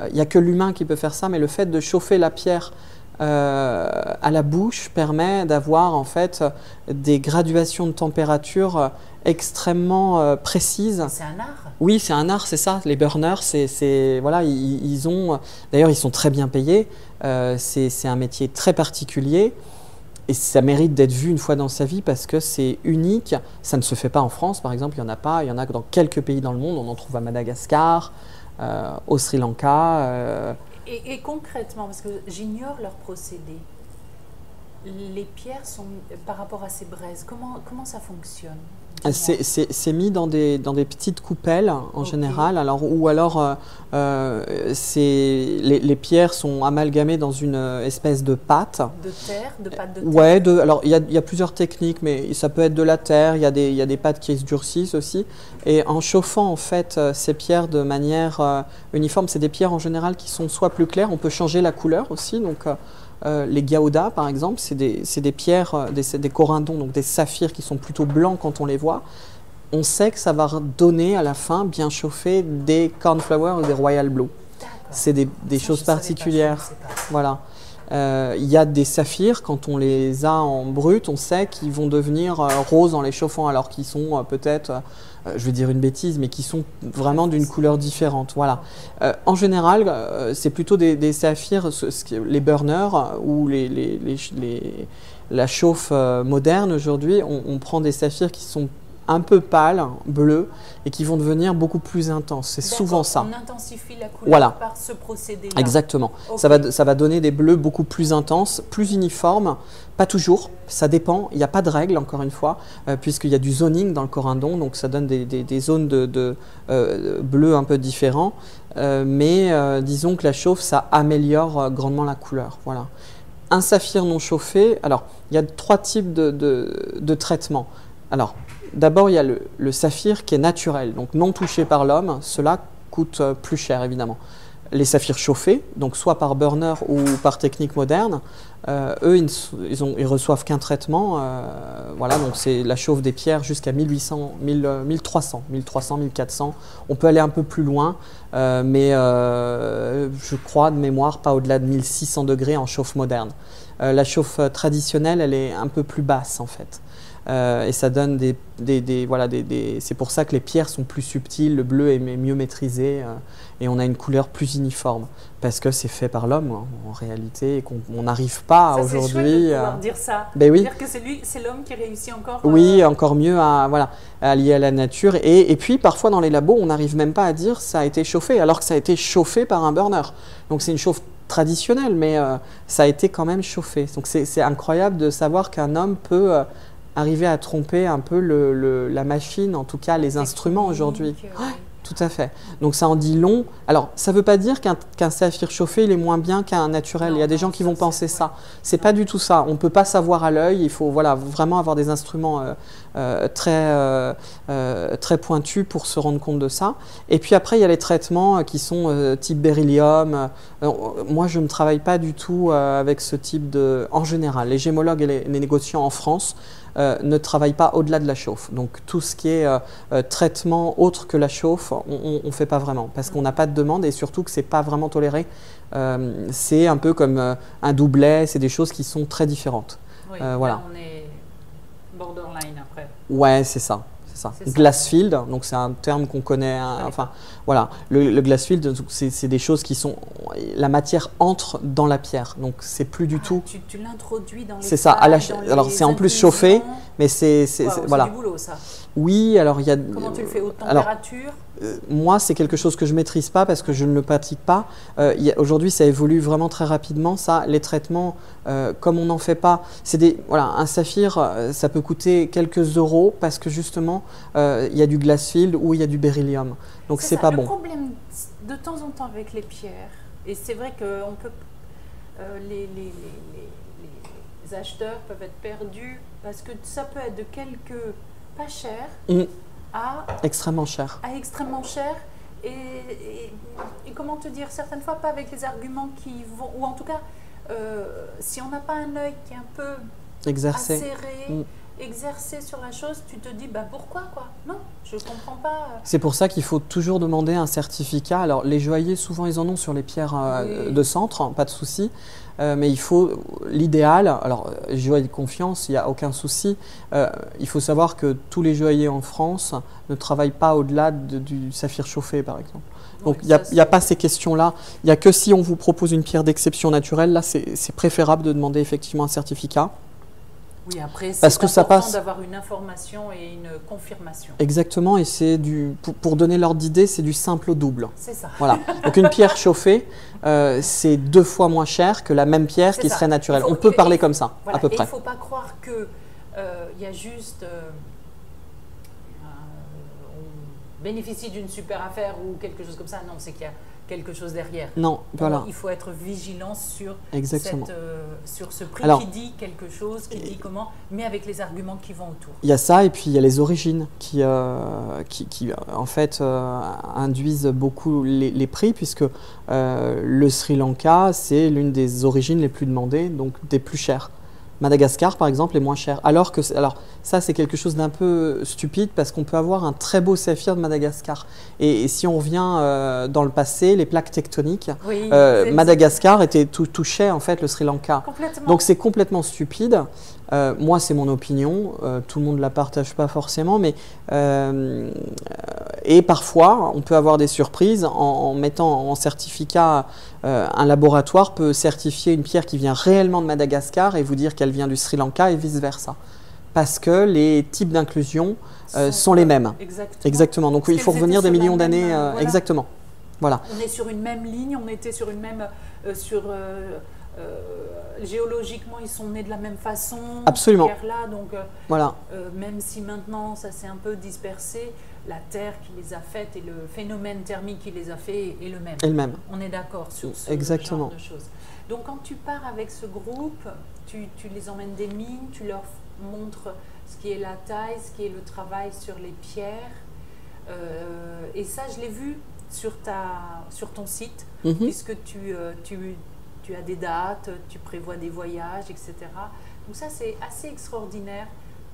il n'y a que l'humain qui peut faire ça, mais le fait de chauffer la pierre à la bouche permet d'avoir en fait des graduations de température extrêmement précises. C'est un art. Oui, c'est un art, c'est ça. Les burners, voilà, ils ont, d'ailleurs, ils sont très bien payés. C'est un métier très particulier. Et ça mérite d'être vu une fois dans sa vie parce que c'est unique. Ça ne se fait pas en France, par exemple, il n'y en a pas. Il y en a que dans quelques pays dans le monde. On en trouve à Madagascar, au Sri Lanka. Et concrètement, parce que j'ignore leur procédé, les pierres sont, par rapport à ces braises, comment ça fonctionne? C'est mis dans des petites coupelles en général, ou alors les pierres sont amalgamées dans une espèce de pâte. De terre, de pâte de terre. Ouais, alors il y a plusieurs techniques, mais ça peut être de la terre, il y a des pâtes qui se durcissent aussi. Et en chauffant en fait ces pierres de manière uniforme, c'est des pierres en général qui sont soit plus claires, on peut changer la couleur aussi, donc les gouda par exemple, c'est des pierres, des corindons, donc des saphirs qui sont plutôt blancs quand on les voit. On sait que ça va donner à la fin, bien chauffé, des cornflowers ou des royal blue. C'est des choses particulières. Voilà. Il y a des saphirs, quand on les a en brut, on sait qu'ils vont devenir roses en les chauffant, alors qu'ils sont peut-être, je vais dire une bêtise, mais qui sont vraiment d'une couleur différente. Voilà. En général, c'est plutôt des saphirs, les burners ou la chauffe moderne aujourd'hui, on prend des saphirs qui sont un peu pâles, bleus, et qui vont devenir beaucoup plus intenses. C'est souvent ça. On intensifie la couleur par ce procédé-là. Exactement. Okay. Ça va donner des bleus beaucoup plus intenses, plus uniformes. Pas toujours, ça dépend. Il n'y a pas de règle, encore une fois, puisqu'il y a du zoning dans le corindon, donc ça donne des zones de bleu un peu différents. Mais disons que la chauffe, ça améliore grandement la couleur. Voilà. Un saphir non chauffé, alors, il y a 3 types de traitements. Alors, d'abord, il y a le saphir qui est naturel, donc non touché par l'homme. Cela coûte plus cher, évidemment. Les saphirs chauffés, donc soit par burner ou par technique moderne, eux, ils reçoivent qu'un traitement. Voilà, donc c'est la chauffe des pierres jusqu'à 1300, 1400. On peut aller un peu plus loin, mais je crois de mémoire pas au-delà de 1600 degrés en chauffe moderne. La chauffe traditionnelle, elle est un peu plus basse en fait. Et ça donne c'est pour ça que les pierres sont plus subtiles, le bleu est mieux maîtrisé et on a une couleur plus uniforme parce que c'est fait par l'homme en réalité et qu'on n'arrive pas aujourd'hui. C'est chouette de pouvoir dire ça. Ben oui. Dire que c'est l'homme qui réussit encore. Oui, encore mieux à lier à la nature et puis parfois dans les labos on n'arrive même pas à dire ça a été chauffé alors que ça a été chauffé par un burner. Donc c'est une chauffe traditionnelle mais ça a été quand même chauffé. Donc c'est incroyable de savoir qu'un homme peut arriver à tromper un peu la machine, en tout cas les instruments aujourd'hui. Ouais, tout à fait. Donc ça en dit long. Alors ça ne veut pas dire qu'un saphir chauffé il est moins bien qu'un naturel. Non, il y a des gens qui vont penser ça. C'est pas du tout ça. On ne peut pas savoir à l'œil. Il faut vraiment avoir des instruments très pointus pour se rendre compte de ça. Et puis après il y a les traitements qui sont type beryllium. Moi je ne travaille pas du tout avec ce type en général. Les gémologues et les négociants en France ne travaillent pas au-delà de la chauffe. Donc tout ce qui est traitement autre que la chauffe, on ne fait pas vraiment parce qu'on n'a pas de demande et surtout que ce n'est pas vraiment toléré. C'est un peu comme un doublet, c'est des choses qui sont très différentes. Oui, voilà. Là, on est borderline après. Ouais, c'est ça. Glassfield, donc c'est un terme qu'on connaît. Enfin, voilà, le glassfield, c'est des choses qui sont, la matière entre dans la pierre, donc c'est plus du tout. Tu l'introduis dans les. C'est ça. Alors c'est en plus chauffé, mais c'est voilà. C'est du boulot ça. Oui, alors il y a. Comment tu le fais, haute température? Moi, c'est quelque chose que je maîtrise pas parce que je ne le pratique pas. Aujourd'hui, ça évolue vraiment très rapidement. Ça, les traitements, comme on n'en fait pas, un saphir, ça peut coûter quelques euros parce que justement, il y a du glassfield ou il y a du beryllium. Donc c'est pas bon. Le problème de temps en temps avec les pierres, et c'est vrai qu'on peut, les les acheteurs peuvent être perdus parce que ça peut être de quelque pas cher à extrêmement cher. À extrêmement cher. Et comment te dire, certaines fois pas avec les arguments qui vont, ou en tout cas, si on n'a pas un œil qui est un peu exercé, acéré, exercé sur la chose, tu te dis bah pourquoi quoi? Non, je comprends pas. C'est pour ça qu'il faut toujours demander un certificat. Alors les joailliers souvent ils en ont sur les pierres de centre, pas de souci. Mais il faut l'idéal. Alors joaillier de confiance, il n'y a aucun souci. Il faut savoir que tous les joailliers en France ne travaillent pas au-delà du saphir chauffé par exemple. Donc il n'y a pas ces questions-là. Il n'y a que si on vous propose une pierre d'exception naturelle, là c'est préférable de demander effectivement un certificat. Oui, après, parce que ça passe d'avoir une information et une confirmation. Exactement, et c'est pour donner l'ordre d'idée, c'est du simple au double. C'est ça. Voilà. Donc une pierre chauffée, c'est 2 fois moins cher que la même pierre qui serait naturelle. On peut parler comme ça, voilà, à peu près. Il ne faut pas croire que y a juste on bénéficie d'une super affaire ou quelque chose comme ça. Non, c'est qu'il y a quelque chose derrière. Non, voilà. Donc, il faut être vigilant sur, sur ce prix qui dit quelque chose, qui dit comment, mais avec les arguments qui vont autour. Il y a ça, et puis il y a les origines qui en fait, induisent beaucoup les prix, puisque le Sri Lanka, c'est l'une des origines les plus demandées, donc des plus chères. Madagascar, par exemple, est moins cher. Alors ça, c'est quelque chose d'un peu stupide parce qu'on peut avoir un très beau saphir de Madagascar. Et si on revient dans le passé, les plaques tectoniques, Madagascar touchait en fait le Sri Lanka. Donc c'est complètement stupide. Moi, c'est mon opinion. Tout le monde ne la partage pas forcément, mais et parfois, on peut avoir des surprises en mettant en certificat. Un laboratoire peut certifier une pierre qui vient réellement de Madagascar et vous dire qu'elle vient du Sri Lanka et vice-versa. Parce que les types d'inclusion sont les mêmes. Exactement. Donc il faut revenir des millions d'années. Voilà. Exactement. Voilà. On est sur une même ligne, on était sur une même... géologiquement, ils sont nés de la même façon. Absolument. Là, donc, voilà. Même si maintenant, ça s'est un peu dispersé, la Terre qui les a faites et le phénomène thermique qui les a fait est le même. Et le même. On est d'accord sur ce Exactement. genre de choses. Donc quand tu pars avec ce groupe, tu les emmènes des mines, tu leur montres ce qui est la taille, ce qui est le travail sur les pierres. Et ça, je l'ai vu sur ton site, puisque tu as des dates, tu prévois des voyages, etc. Donc ça, c'est assez extraordinaire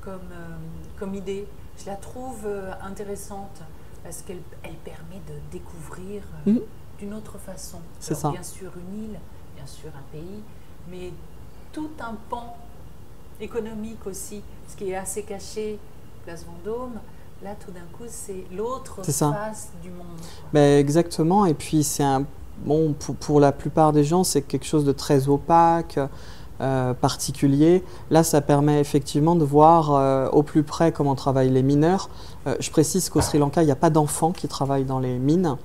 comme idée. Je la trouve intéressante parce qu'elle permet de découvrir d'une autre façon. C'est ça. Bien sûr une île, bien sûr un pays, mais tout un pan économique aussi, ce qui est assez caché, Place Vendôme. Là, tout d'un coup, c'est l'autre face du monde. Ben, exactement, et puis c'est bon, pour la plupart des gens, c'est quelque chose de très opaque, particulier. Là, ça permet effectivement de voir au plus près comment travaillent les mineurs. Je précise qu'au Sri Lanka, il n'y a pas d'enfants qui travaillent dans les mines.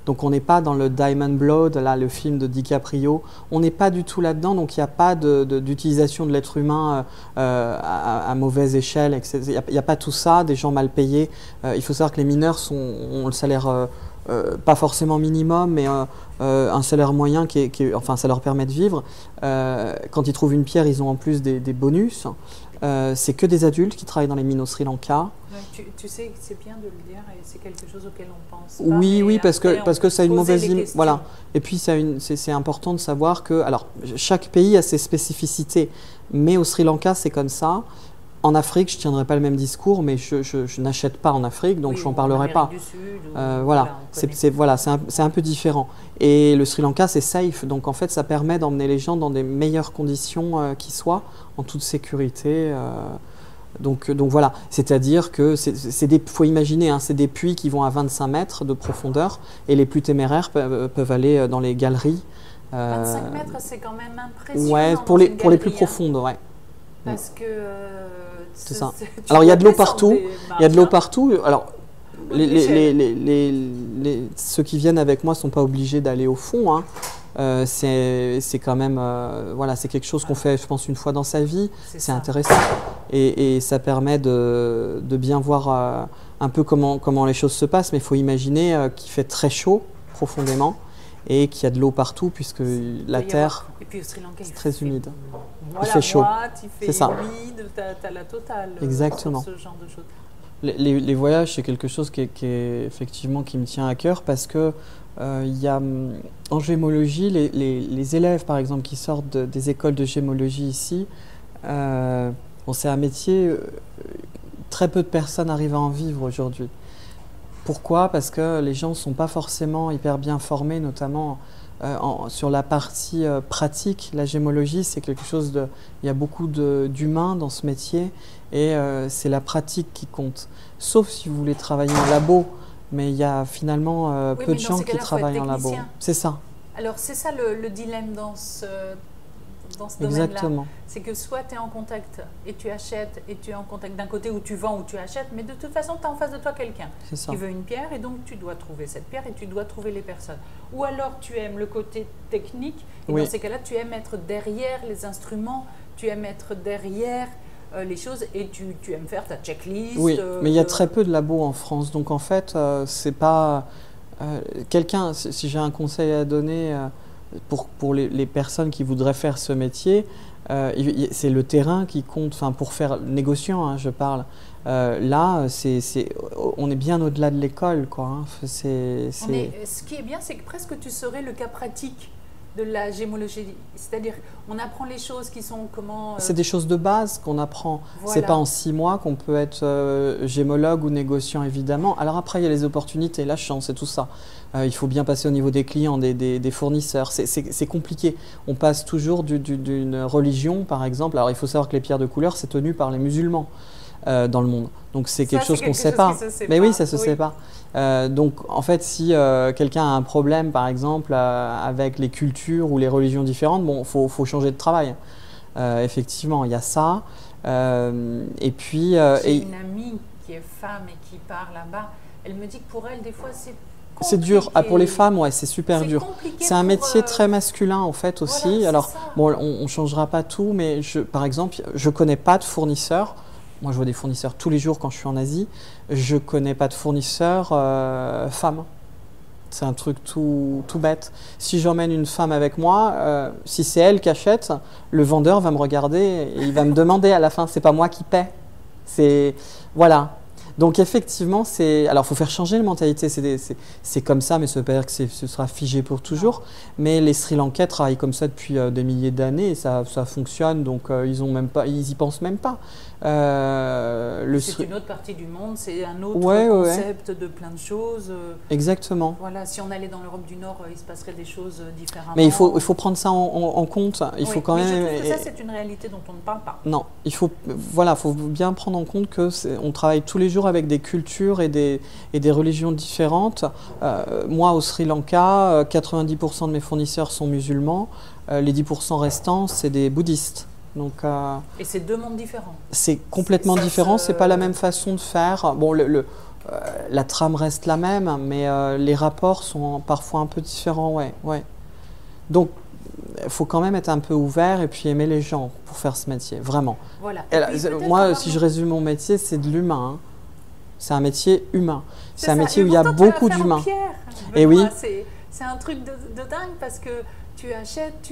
Donc on n'est pas dans le Diamond Blood, là, le film de DiCaprio. On n'est pas du tout là-dedans, donc il n'y a pas d'utilisation de l'être humain à mauvaise échelle. Il n'y a pas tout ça, des gens mal payés. Il faut savoir que les mineurs ont le salaire... pas forcément minimum, mais un salaire moyen enfin, ça leur permet de vivre. Quand ils trouvent une pierre, ils ont en plus des bonus. C'est que des adultes qui travaillent dans les mines au Sri Lanka. Tu sais, c'est bien de le dire et c'est quelque chose auquel on pense. Oui, parce que ça a une mauvaise image. Voilà. Et puis c'est important de savoir que, alors, chaque pays a ses spécificités, mais au Sri Lanka, c'est comme ça. En Afrique, je ne tiendrai pas le même discours, mais je n'achète pas en Afrique, donc je n'en parlerai pas. Du Sud, voilà, c'est un peu différent. Et le Sri Lanka, c'est safe, donc en fait, ça permet d'emmener les gens dans des meilleures conditions qui soient, en toute sécurité. Donc voilà, c'est-à-dire que faut imaginer, c'est des puits qui vont à 25 mètres de profondeur, et les plus téméraires peuvent aller dans les galeries. 25 mètres, c'est quand même impressionnant. Ouais, pour les plus profondes, ouais. Parce que c'est ça. Alors il y a de l'eau partout. Il y a de l'eau partout. Alors ceux qui viennent avec moi ne sont pas obligés d'aller au fond. Hein. C'est quand même voilà, c'est quelque chose qu'on fait, je pense, une fois dans sa vie. C'est intéressant et ça permet de bien voir un peu comment les choses se passent. Mais il faut imaginer qu'il fait très chaud profondément et qu'il y a de l'eau partout puisque la terre et puis au Sri Lanka, est très humide. Voilà, il fait chaud. Il fait humide, tu as la totale. Exactement. Sur ce genre de choses. Les voyages, c'est quelque chose effectivement qui me tient à cœur parce que il y a, en gémologie, les élèves par exemple qui sortent des écoles de gémologie ici, bon, c'est un métier, très peu de personnes arrivent à en vivre aujourd'hui. Pourquoi? Parce que les gens ne sont pas forcément hyper bien formés, notamment sur la partie pratique. La gémologie, c'est quelque chose de... Il y a beaucoup d'humains dans ce métier et c'est la pratique qui compte. Sauf si vous voulez travailler en labo, mais il y a finalement peu de gens qui travaillent en labo. C'est ça. Alors c'est ça le dilemme dans ce domaine-là. Exactement. C'est que soit tu es en contact et tu achètes, et tu es en contact d'un côté où tu vends ou tu achètes, mais de toute façon tu as en face de toi quelqu'un qui veut une pierre et donc tu dois trouver cette pierre et tu dois trouver les personnes. Ou alors tu aimes le côté technique et dans ces cas-là tu aimes être derrière les instruments, tu aimes être derrière les choses et tu aimes faire ta checklist. Oui, mais il y a très peu de labos en France, donc en fait c'est pas... quelqu'un, si j'ai un conseil à donner... Pour les personnes qui voudraient faire ce métier, c'est le terrain qui compte, enfin pour faire négociant, hein, je parle. Là, on est bien au-delà de l'école, quoi. Hein. Ce qui est bien, c'est que presque tu serais le cas pratique de la gémologie. C'est-à-dire, on apprend les choses qui sont comment... C'est des choses de base qu'on apprend. Voilà. C'est pas en 6 mois qu'on peut être gémologue ou négociant, évidemment. Alors après, il y a les opportunités, la chance et tout ça. Il faut bien passer au niveau des clients, des fournisseurs. C'est compliqué. On passe toujours d'une religion, par exemple. Alors, il faut savoir que les pierres de couleur, c'est tenu par les musulmans dans le monde. Donc, c'est quelque chose qu'on ne sait pas. Mais oui, ça ne se sait pas. Donc, en fait, si quelqu'un a un problème, par exemple, avec les cultures ou les religions différentes, bon, faut changer de travail. Effectivement, il y a ça. Et puis... J'ai une amie qui est femme et qui part là-bas. Elle me dit que pour elle, des fois, c'est dur. Ah, pour les femmes, ouais, c'est super dur. C'est un métier très masculin, en fait, aussi. Voilà, alors, bon, on ne changera pas tout, mais par exemple, je ne connais pas de fournisseurs. Moi, je vois des fournisseurs tous les jours quand je suis en Asie. Je ne connais pas de fournisseurs femmes. C'est un truc tout bête. Si j'emmène une femme avec moi, si c'est elle qui achète, le vendeur va me regarder et il va me demander à la fin, c'est pas moi qui paie. Voilà. Donc effectivement, alors il faut faire changer la mentalité, c'est comme ça, mais ça ne veut pas dire que ce sera figé pour toujours. Mais les Sri Lankais travaillent comme ça depuis des milliers d'années et ça fonctionne, donc ils y pensent même pas. C'est une autre partie du monde, c'est un autre concept de plein de choses. Exactement. Voilà, si on allait dans l'Europe du Nord, il se passerait des choses différemment. Mais il faut prendre ça en compte. Il faut quand même. Je trouve que ça, c'est une réalité dont on ne parle pas. Non, faut bien prendre en compte qu'on travaille tous les jours avec des cultures et des religions différentes. Moi, au Sri Lanka, 90% de mes fournisseurs sont musulmans. Les 10% restants, c'est des bouddhistes. Donc, et c'est deux mondes différents. C'est complètement différent, c'est pas la même façon de faire. Bon, la trame reste la même, mais les rapports sont parfois un peu différents, ouais. Donc, il faut quand même être un peu ouvert et puis aimer les gens pour faire ce métier, vraiment. Voilà. Moi, si je résume mon métier, c'est de l'humain. Hein. C'est un métier humain. C'est un métier où il y a beaucoup d'humains. Et oui. C'est un truc de dingue parce que tu achètes,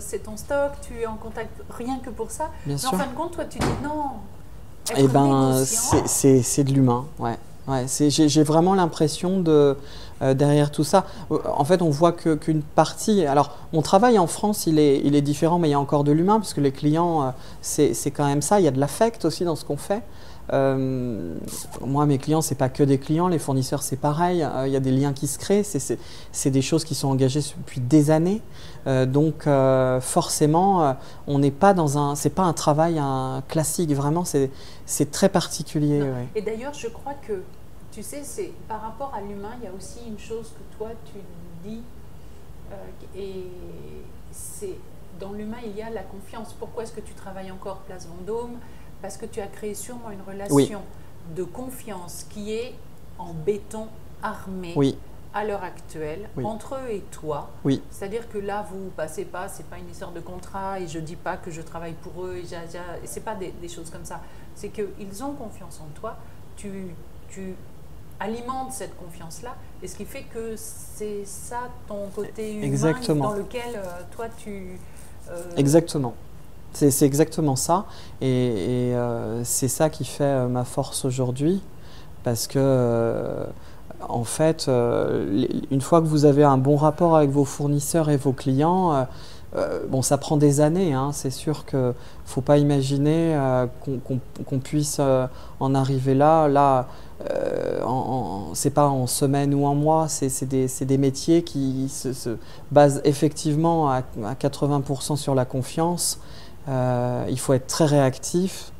c'est ton stock, tu es en contact rien que pour ça. Bien sûr. En fin de compte, toi, tu dis non. Eh ben, c'est de l'humain, ouais. J'ai vraiment l'impression derrière tout ça. En fait, on voit qu'une partie. Alors, mon travail en France, il est différent, mais il y a encore de l'humain, parce que les clients, c'est quand même ça. Il y a de l'affect aussi dans ce qu'on fait. Moi, mes clients, c'est pas que des clients, les fournisseurs, c'est pareil. Il y a des liens qui se créent, c'est des choses qui sont engagées depuis des années. Donc, forcément, on n'est pas c'est pas un travail classique, vraiment, c'est très particulier. Ouais. Et d'ailleurs, je crois que, tu sais, par rapport à l'humain, il y a aussi une chose que toi, tu dis, et c'est dans l'humain, il y a la confiance. Pourquoi est-ce que tu travailles encore Place Vendôme ? Parce que tu as créé sûrement une relation de confiance qui est en béton armé à l'heure actuelle entre eux et toi. Oui. C'est-à-dire que là, vous ne passez pas, ce n'est pas une histoire de contrat et je ne dis pas que je travaille pour eux. Ce n'est pas des choses comme ça. C'est qu'ils ont confiance en toi. Tu alimente cette confiance-là, et ce qui fait que c'est ça ton côté humain Exactement. dans lequel toi tu... Exactement. C'est exactement ça, et c'est ça qui fait ma force aujourd'hui, parce que en fait, une fois que vous avez un bon rapport avec vos fournisseurs et vos clients, bon, ça prend des années, hein, c'est sûr qu'il ne faut pas imaginer qu'on puisse en arriver là. C'est pas en semaine ou en mois, c'est des métiers qui se basent effectivement à 80% sur la confiance. Il faut être très réactif.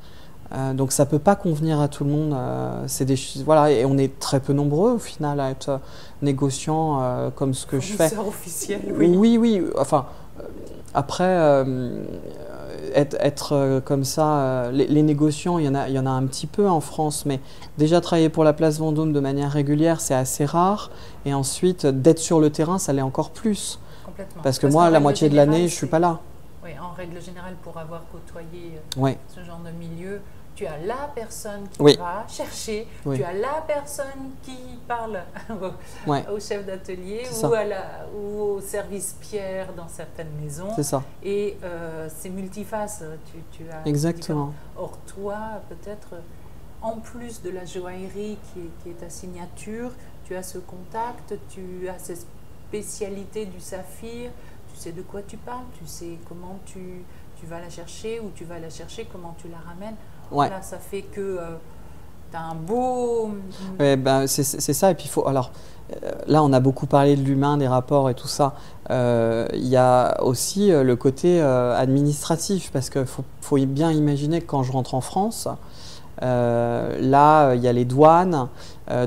Donc ça ne peut pas convenir à tout le monde. Voilà, et on est très peu nombreux au final à être négociants comme ce que je fais. Officiel, oui. Oui. Enfin, après, être comme ça, les négociants, il y en a un petit peu en France, mais déjà travailler pour la place Vendôme de manière régulière, c'est assez rare. Et ensuite, d'être sur le terrain, ça l'est encore plus. Complètement. Parce que moi, la moitié de l'année, je ne suis pas là. Oui, en règle générale, pour avoir côtoyé ce genre de milieu, tu as la personne qui va chercher, tu as la personne qui parle au chef d'atelier ou au service pierre dans certaines maisons. C'est ça. Et c'est multiface. Tu as exactement. Or, toi, peut-être, en plus de la joaillerie qui est ta signature, tu as ce contact, tu as cette spécialité du saphir, tu sais de quoi tu parles, tu sais comment tu vas la chercher, où tu vas la chercher, comment tu la ramènes. Voilà, ça fait que tu as un beau... c'est ça, et puis il faut... Alors, là, on a beaucoup parlé de l'humain, des rapports et tout ça. Il y a aussi le côté administratif, parce qu'il faut bien imaginer que quand je rentre en France, là, il y a les douanes,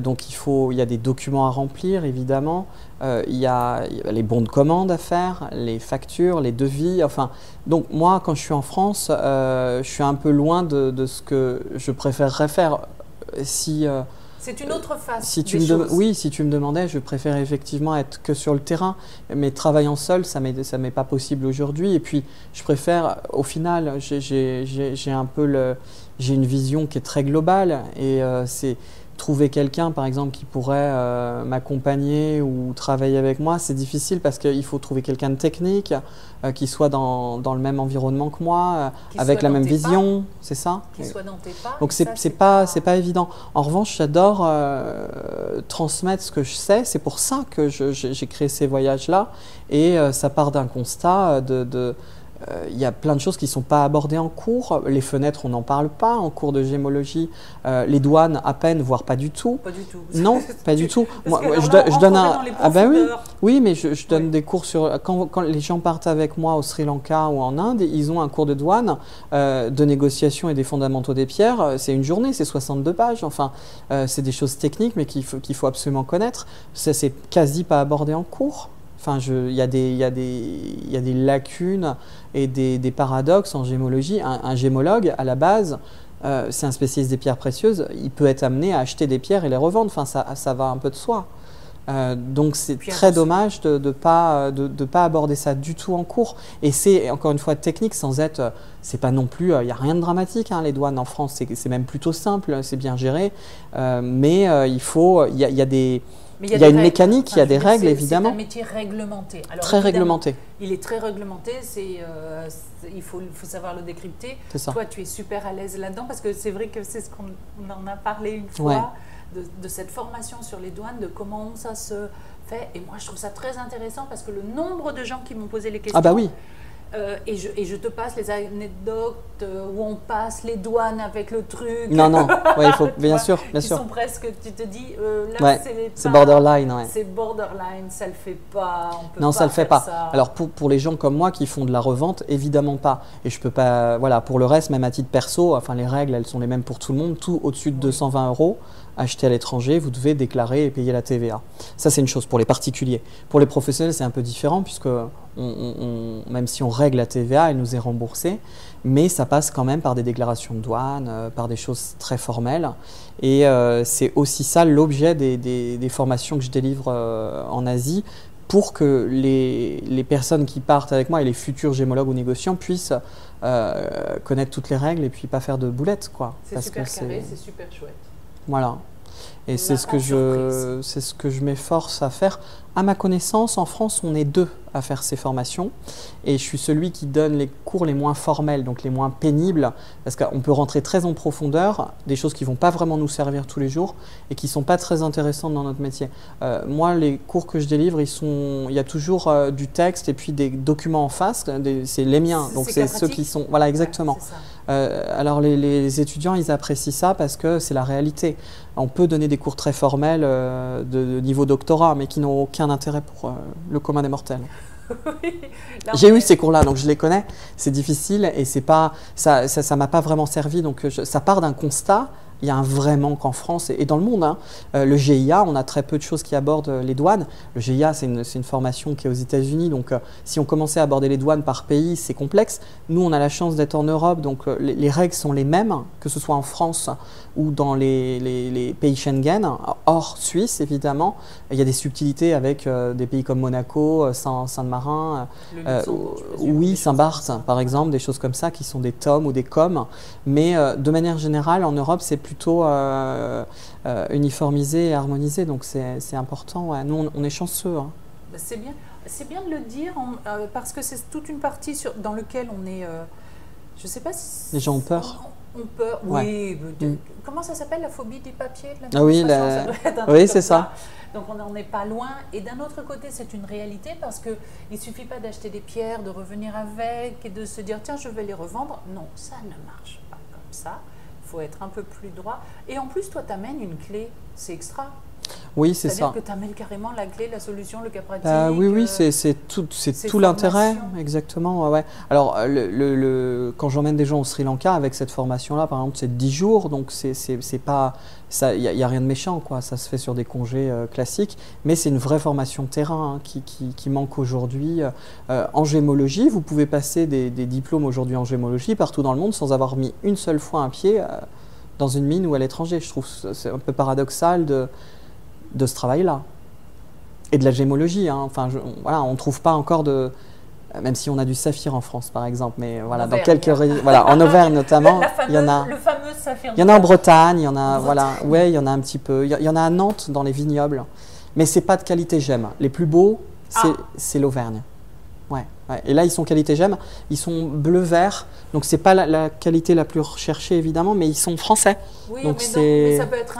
donc il y a des documents à remplir, évidemment. Il y a les bons de commande à faire, les factures, les devis. Enfin, donc moi, quand je suis en France, je suis un peu loin de ce que je préférerais faire. C'est une autre face des choses. Oui, si tu me demandais, je préfère effectivement être que sur le terrain, mais travaillant seul, ça m'est pas possible aujourd'hui. Et puis, je préfère, au final, j'ai une vision qui est très globale, et c'est trouver quelqu'un, par exemple, qui pourrait m'accompagner ou travailler avec moi, c'est difficile parce qu'il faut trouver quelqu'un de technique, qui soit dans le même environnement que moi, avec la même vision, c'est ça ? Qui soit dans tes pas. Donc c'est pas évident. En revanche, j'adore transmettre ce que je sais. C'est pour ça que j'ai créé ces voyages-là, et ça part d'un constat il y a plein de choses qui ne sont pas abordées en cours. Les fenêtres, on n'en parle pas en cours de gémologie. Les douanes, à peine, voire pas du tout. Pas du tout. Non, pas du tout. Moi, je donne un... Ah ben oui, oui, mais je donne des cours sur... Quand les gens partent avec moi au Sri Lanka ou en Inde, ils ont un cours de douane, de négociation et des fondamentaux des pierres. C'est une journée, c'est 62 pages. Enfin, c'est des choses techniques, mais qu'il faut absolument connaître. Ça, c'est quasi pas abordé en cours. Enfin, il y a des lacunes et des paradoxes en gémologie. Un gémologue, à la base, c'est un spécialiste des pierres précieuses. Il peut être amené à acheter des pierres et les revendre. Enfin, ça va un peu de soi. Donc, c'est très dommage de ne pas aborder ça du tout en cours. Et c'est, encore une fois, technique sans être... C'est pas non plus... Il n'y a rien de dramatique, hein, les douanes en France. C'est même plutôt simple, c'est bien géré. Mais il y a des... Il y a une mécanique, il y a des règles, évidemment. C'est un métier réglementé. Alors, très réglementé. Il est très réglementé, il faut savoir le décrypter. Toi, tu es super à l'aise là-dedans, parce que c'est vrai que c'est ce qu'on en a parlé une fois, de cette formation sur les douanes, de comment ça se fait. Et moi, je trouve ça très intéressant, parce que le nombre de gens qui m'ont posé les questions... Ah bah oui. Et je te passe les anecdotes où on passe les douanes avec le truc. Non, ouais, il faut, bien sûr. Sont presque, tu te dis, là, c'est borderline. Ouais. C'est borderline, ça le fait pas. Non, ça le fait pas. Alors, pour les gens comme moi qui font de la revente, évidemment pas. Et je peux pas, voilà, pour le reste, même à titre perso, enfin, les règles, elles sont les mêmes pour tout le monde. Tout au-dessus de 220 € acheté à l'étranger, vous devez déclarer et payer la TVA. Ça, c'est une chose pour les particuliers. Pour les professionnels, c'est un peu différent, puisque même si on règle la TVA, elle nous est remboursée, mais ça passe quand même par des déclarations de douane, par des choses très formelles. Et c'est aussi ça l'objet des formations que je délivre en Asie, pour que les personnes qui partent avec moi et les futurs gémologues ou négociants puissent connaître toutes les règles et puis pas faire de boulettes, quoi. C'est super carré, c'est super chouette. Voilà. Et c'est ce que je m'efforce à faire. À ma connaissance, en France, on est 2 à faire ces formations. Et je suis celui qui donne les cours les moins formels, donc les moins pénibles, parce qu'on peut rentrer très en profondeur, des choses qui ne vont pas vraiment nous servir tous les jours et qui ne sont pas très intéressantes dans notre métier. Moi, les cours que je délivre, il y a toujours du texte et puis des documents en face, c'est les miens, donc c'est ceux qui sont... Voilà, exactement. Ouais, alors les étudiants, ils apprécient ça parce que c'est la réalité. On peut donner des cours très formels de niveau doctorat, mais qui n'ont aucun intérêt pour le commun des mortels. Oui, j'ai eu ces cours-là, donc je les connais. C'est difficile et c'est pas, ça m'a pas vraiment servi. Donc ça part d'un constat. Il y a un vrai manque en France et dans le monde. Hein. Le GIA, on a très peu de choses qui abordent les douanes. Le GIA, c'est une formation qui est aux États-Unis. Donc, si on commençait à aborder les douanes par pays, c'est complexe. Nous, on a la chance d'être en Europe. Donc, les règles sont les mêmes, que ce soit en France ou dans les pays Schengen, hors Suisse, évidemment. Il y a des subtilités avec des pays comme Monaco, Saint-Marin, oui, Saint-Barth, par exemple, des choses comme ça qui sont des TOM ou des COM. Mais de manière générale, en Europe, c'est plutôt uniformisé et harmonisé, donc c'est important. Ouais. Nous, on est chanceux. Hein. C'est bien de le dire, parce que c'est toute une partie dans laquelle on est... je ne sais pas si... Les gens ont peur. On peur, oui. Ouais. Comment ça s'appelle, la phobie du papier, de ah oui, oui, c'est ça. Donc on n'en est pas loin. Et d'un autre côté, c'est une réalité parce qu'il ne suffit pas d'acheter des pierres, de revenir avec et de se dire tiens, je vais les revendre. Non, ça ne marche pas comme ça. Il faut être un peu plus droit. Et en plus, toi, tu amènes une clé. C'est extra. Oui, c'est ça. C'est-à-dire que tu amènes carrément la clé, la solution, le cas pratique. Oui, c'est tout l'intérêt. Exactement. Ouais. Alors, quand j'emmène des gens au Sri Lanka avec cette formation-là, par exemple, c'est 10 jours. Donc, c'est pas... Il n'y a rien de méchant, quoi. Ça se fait sur des congés classiques. Mais c'est une vraie formation terrain qui manque aujourd'hui. En gémologie, vous pouvez passer des diplômes aujourd'hui en gémologie partout dans le monde sans avoir mis une seule fois un pied dans une mine ou à l'étranger. Je trouve c'est un peu paradoxal de ce travail-là. Et de la gémologie. Hein. Enfin, voilà, on ne trouve pas encore de... Même si on a du saphir en France, par exemple. Mais voilà, dans quelques... Voilà, en Auvergne notamment, il y en a... Le fameux saphir. Il y en a en Bretagne, il y en a... Voilà, ouais, il y en a un petit peu. Il y en a à Nantes, dans les vignobles. Mais ce n'est pas de qualité gemme. Les plus beaux, c'est l'Auvergne. Ouais. Et là, ils sont qualité gemme. Ils sont bleu-vert. Donc, ce n'est pas la qualité la plus recherchée, évidemment, mais ils sont français. Oui, donc, mais ça peut être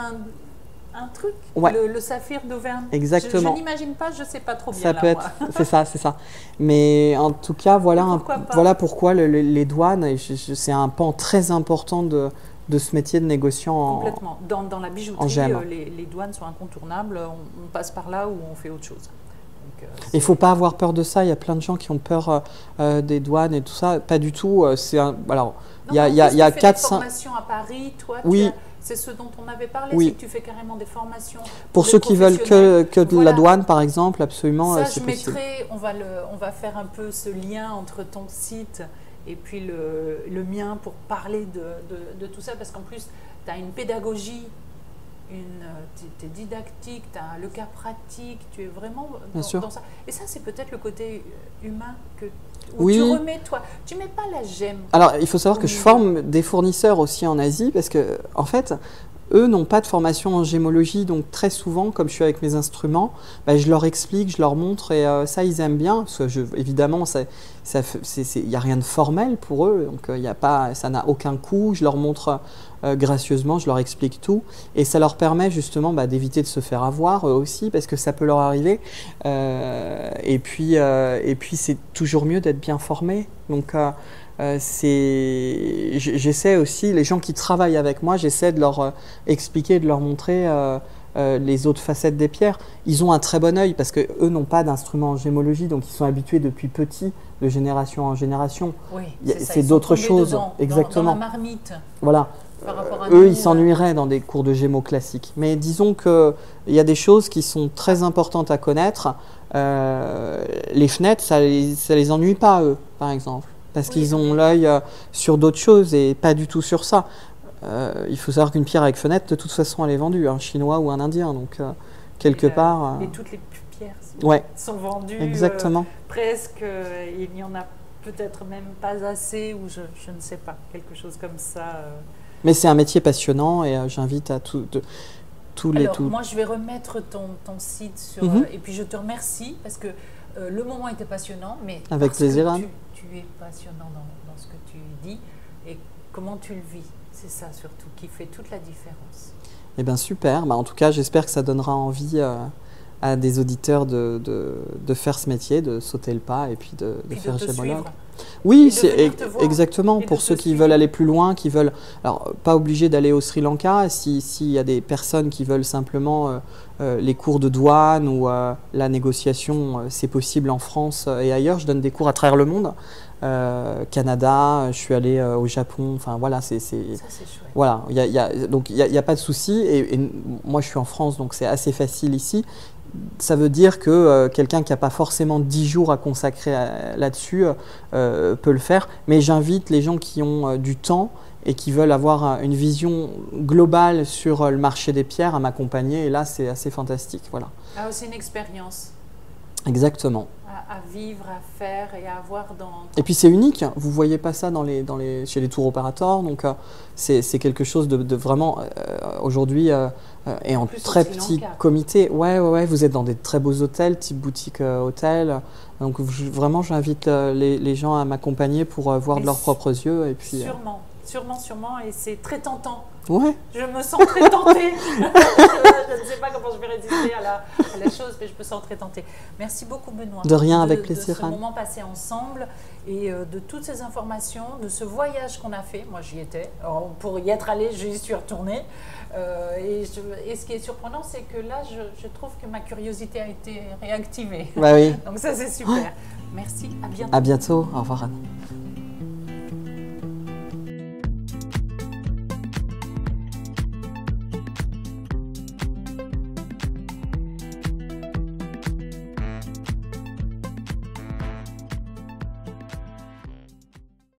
un truc, ouais. le saphir d'Auvergne. Exactement. Je n'imagine pas, je ne sais pas trop bien. Ça peut être, c'est ça. Mais en tout cas, voilà pourquoi les douanes, c'est un pan très important de ce métier de négociant. Complètement. Dans la bijouterie, les douanes sont incontournaires. On passe par là ou on fait autre chose. Il ne faut pas avoir peur de ça. Il y a plein de gens qui ont peur des douanes et tout ça. Pas du tout. Alors, il y a 4-5 formations à Paris, toi. Oui. C'est ce dont on avait parlé, oui. c'est que tu fais carrément des formations. Pour ceux qui veulent que de la douane, par exemple, absolument, ça, c'est possible. On va faire un peu ce lien entre ton site et puis le mien pour parler de tout ça, parce qu'en plus, tu as une pédagogie, tu es didactique, tu as le cas pratique, tu es vraiment dans ça. Et ça, c'est peut-être le côté humain où tu remets toi. Tu mets pas la gemme. Alors, il faut savoir que je forme des fournisseurs aussi en Asie parce que, en fait, eux n'ont pas de formation en gémologie. Donc, très souvent, comme je suis avec mes instruments, je leur explique, je leur montre et ça, ils aiment bien. Parce que évidemment, il n'y a rien de formel pour eux. Donc, ça n'a aucun coût. Je leur montre gracieusement, je leur explique tout. Et ça leur permet justement d'éviter de se faire avoir eux aussi parce que ça peut leur arriver. Et puis c'est toujours mieux d'être bien formé. Donc, j'essaie aussi, les gens qui travaillent avec moi, j'essaie de leur expliquer, de leur montrer les autres facettes des pierres. Ils ont un très bon œil parce qu'eux n'ont pas d'instrument en gémologie, donc ils sont habitués depuis petit, de génération en génération. Oui, c'est d'autres choses. Dedans, exactement. Dans la marmite. Voilà. Eux, ils s'ennuieraient dans des cours de gémo classiques. Mais disons qu'il y a des choses qui sont très importantes à connaître. Les fenêtres, ça les ennuie pas, eux, par exemple. Parce qu'ils ont l'œil sur d'autres choses et pas du tout sur ça. Il faut savoir qu'une pierre avec fenêtre, de toute façon, elle est vendue, un chinois ou un indien. Donc, quelque part... Et toutes les pierres sont vendues. Exactement. Presque, il n'y en a peut-être même pas assez, ou je ne sais pas, quelque chose comme ça. Mais c'est un métier passionnant et j'invite à tout... Alors, moi, je vais remettre ton site sur... et puis, je te remercie parce que le moment était passionnant, mais avec plaisir, Anne. Tu es passionnant dans ce que tu dis et comment tu le vis. C'est ça surtout qui fait toute la différence. Eh bien, super. En tout cas, j'espère que ça donnera envie à des auditeurs de faire ce métier, de sauter le pas et puis de faire gémologue. Oui, c'est exactement. Pour ceux qui veulent aller plus loin, qui veulent... Alors, pas obligé d'aller au Sri Lanka. S'il y a des personnes qui veulent simplement les cours de douane ou la négociation, c'est possible en France et ailleurs. Je donne des cours à travers le monde. Canada, je suis allé au Japon. Enfin, voilà, ça, c'est chouette. Voilà, donc il n'y a pas de souci. Et moi, je suis en France, donc c'est assez facile ici. Ça veut dire que quelqu'un qui n'a pas forcément 10 jours à consacrer là-dessus peut le faire. Mais j'invite les gens qui ont du temps et qui veulent avoir une vision globale sur le marché des pierres à m'accompagner. Et là, c'est assez fantastique. Voilà. Ah, c'est une expérience. Exactement. À vivre, à faire et à avoir dans... Et puis c'est unique, vous ne voyez pas ça chez les tours opérateurs, donc c'est quelque chose de vraiment aujourd'hui et en très petit comité. Ouais, vous êtes dans des très beaux hôtels, type boutique hôtel, donc vraiment j'invite les gens à m'accompagner pour voir de leurs propres yeux. Et puis, sûrement, et c'est très tentant. Ouais. Je me sens très tentée. Je ne sais pas comment je vais résister à la chose, mais je me sens très tentée. Merci beaucoup, Benoît. De rien, avec plaisir. De ce moment passé ensemble et de toutes ces informations, de ce voyage qu'on a fait. Moi, j'y étais. Alors, pour y être allée, j'y suis retournée. Et ce qui est surprenant, c'est que là, je trouve que ma curiosité a été réactivée. Bah oui. Donc ça, c'est super. Merci, à bientôt. À bientôt. Au revoir, Anne.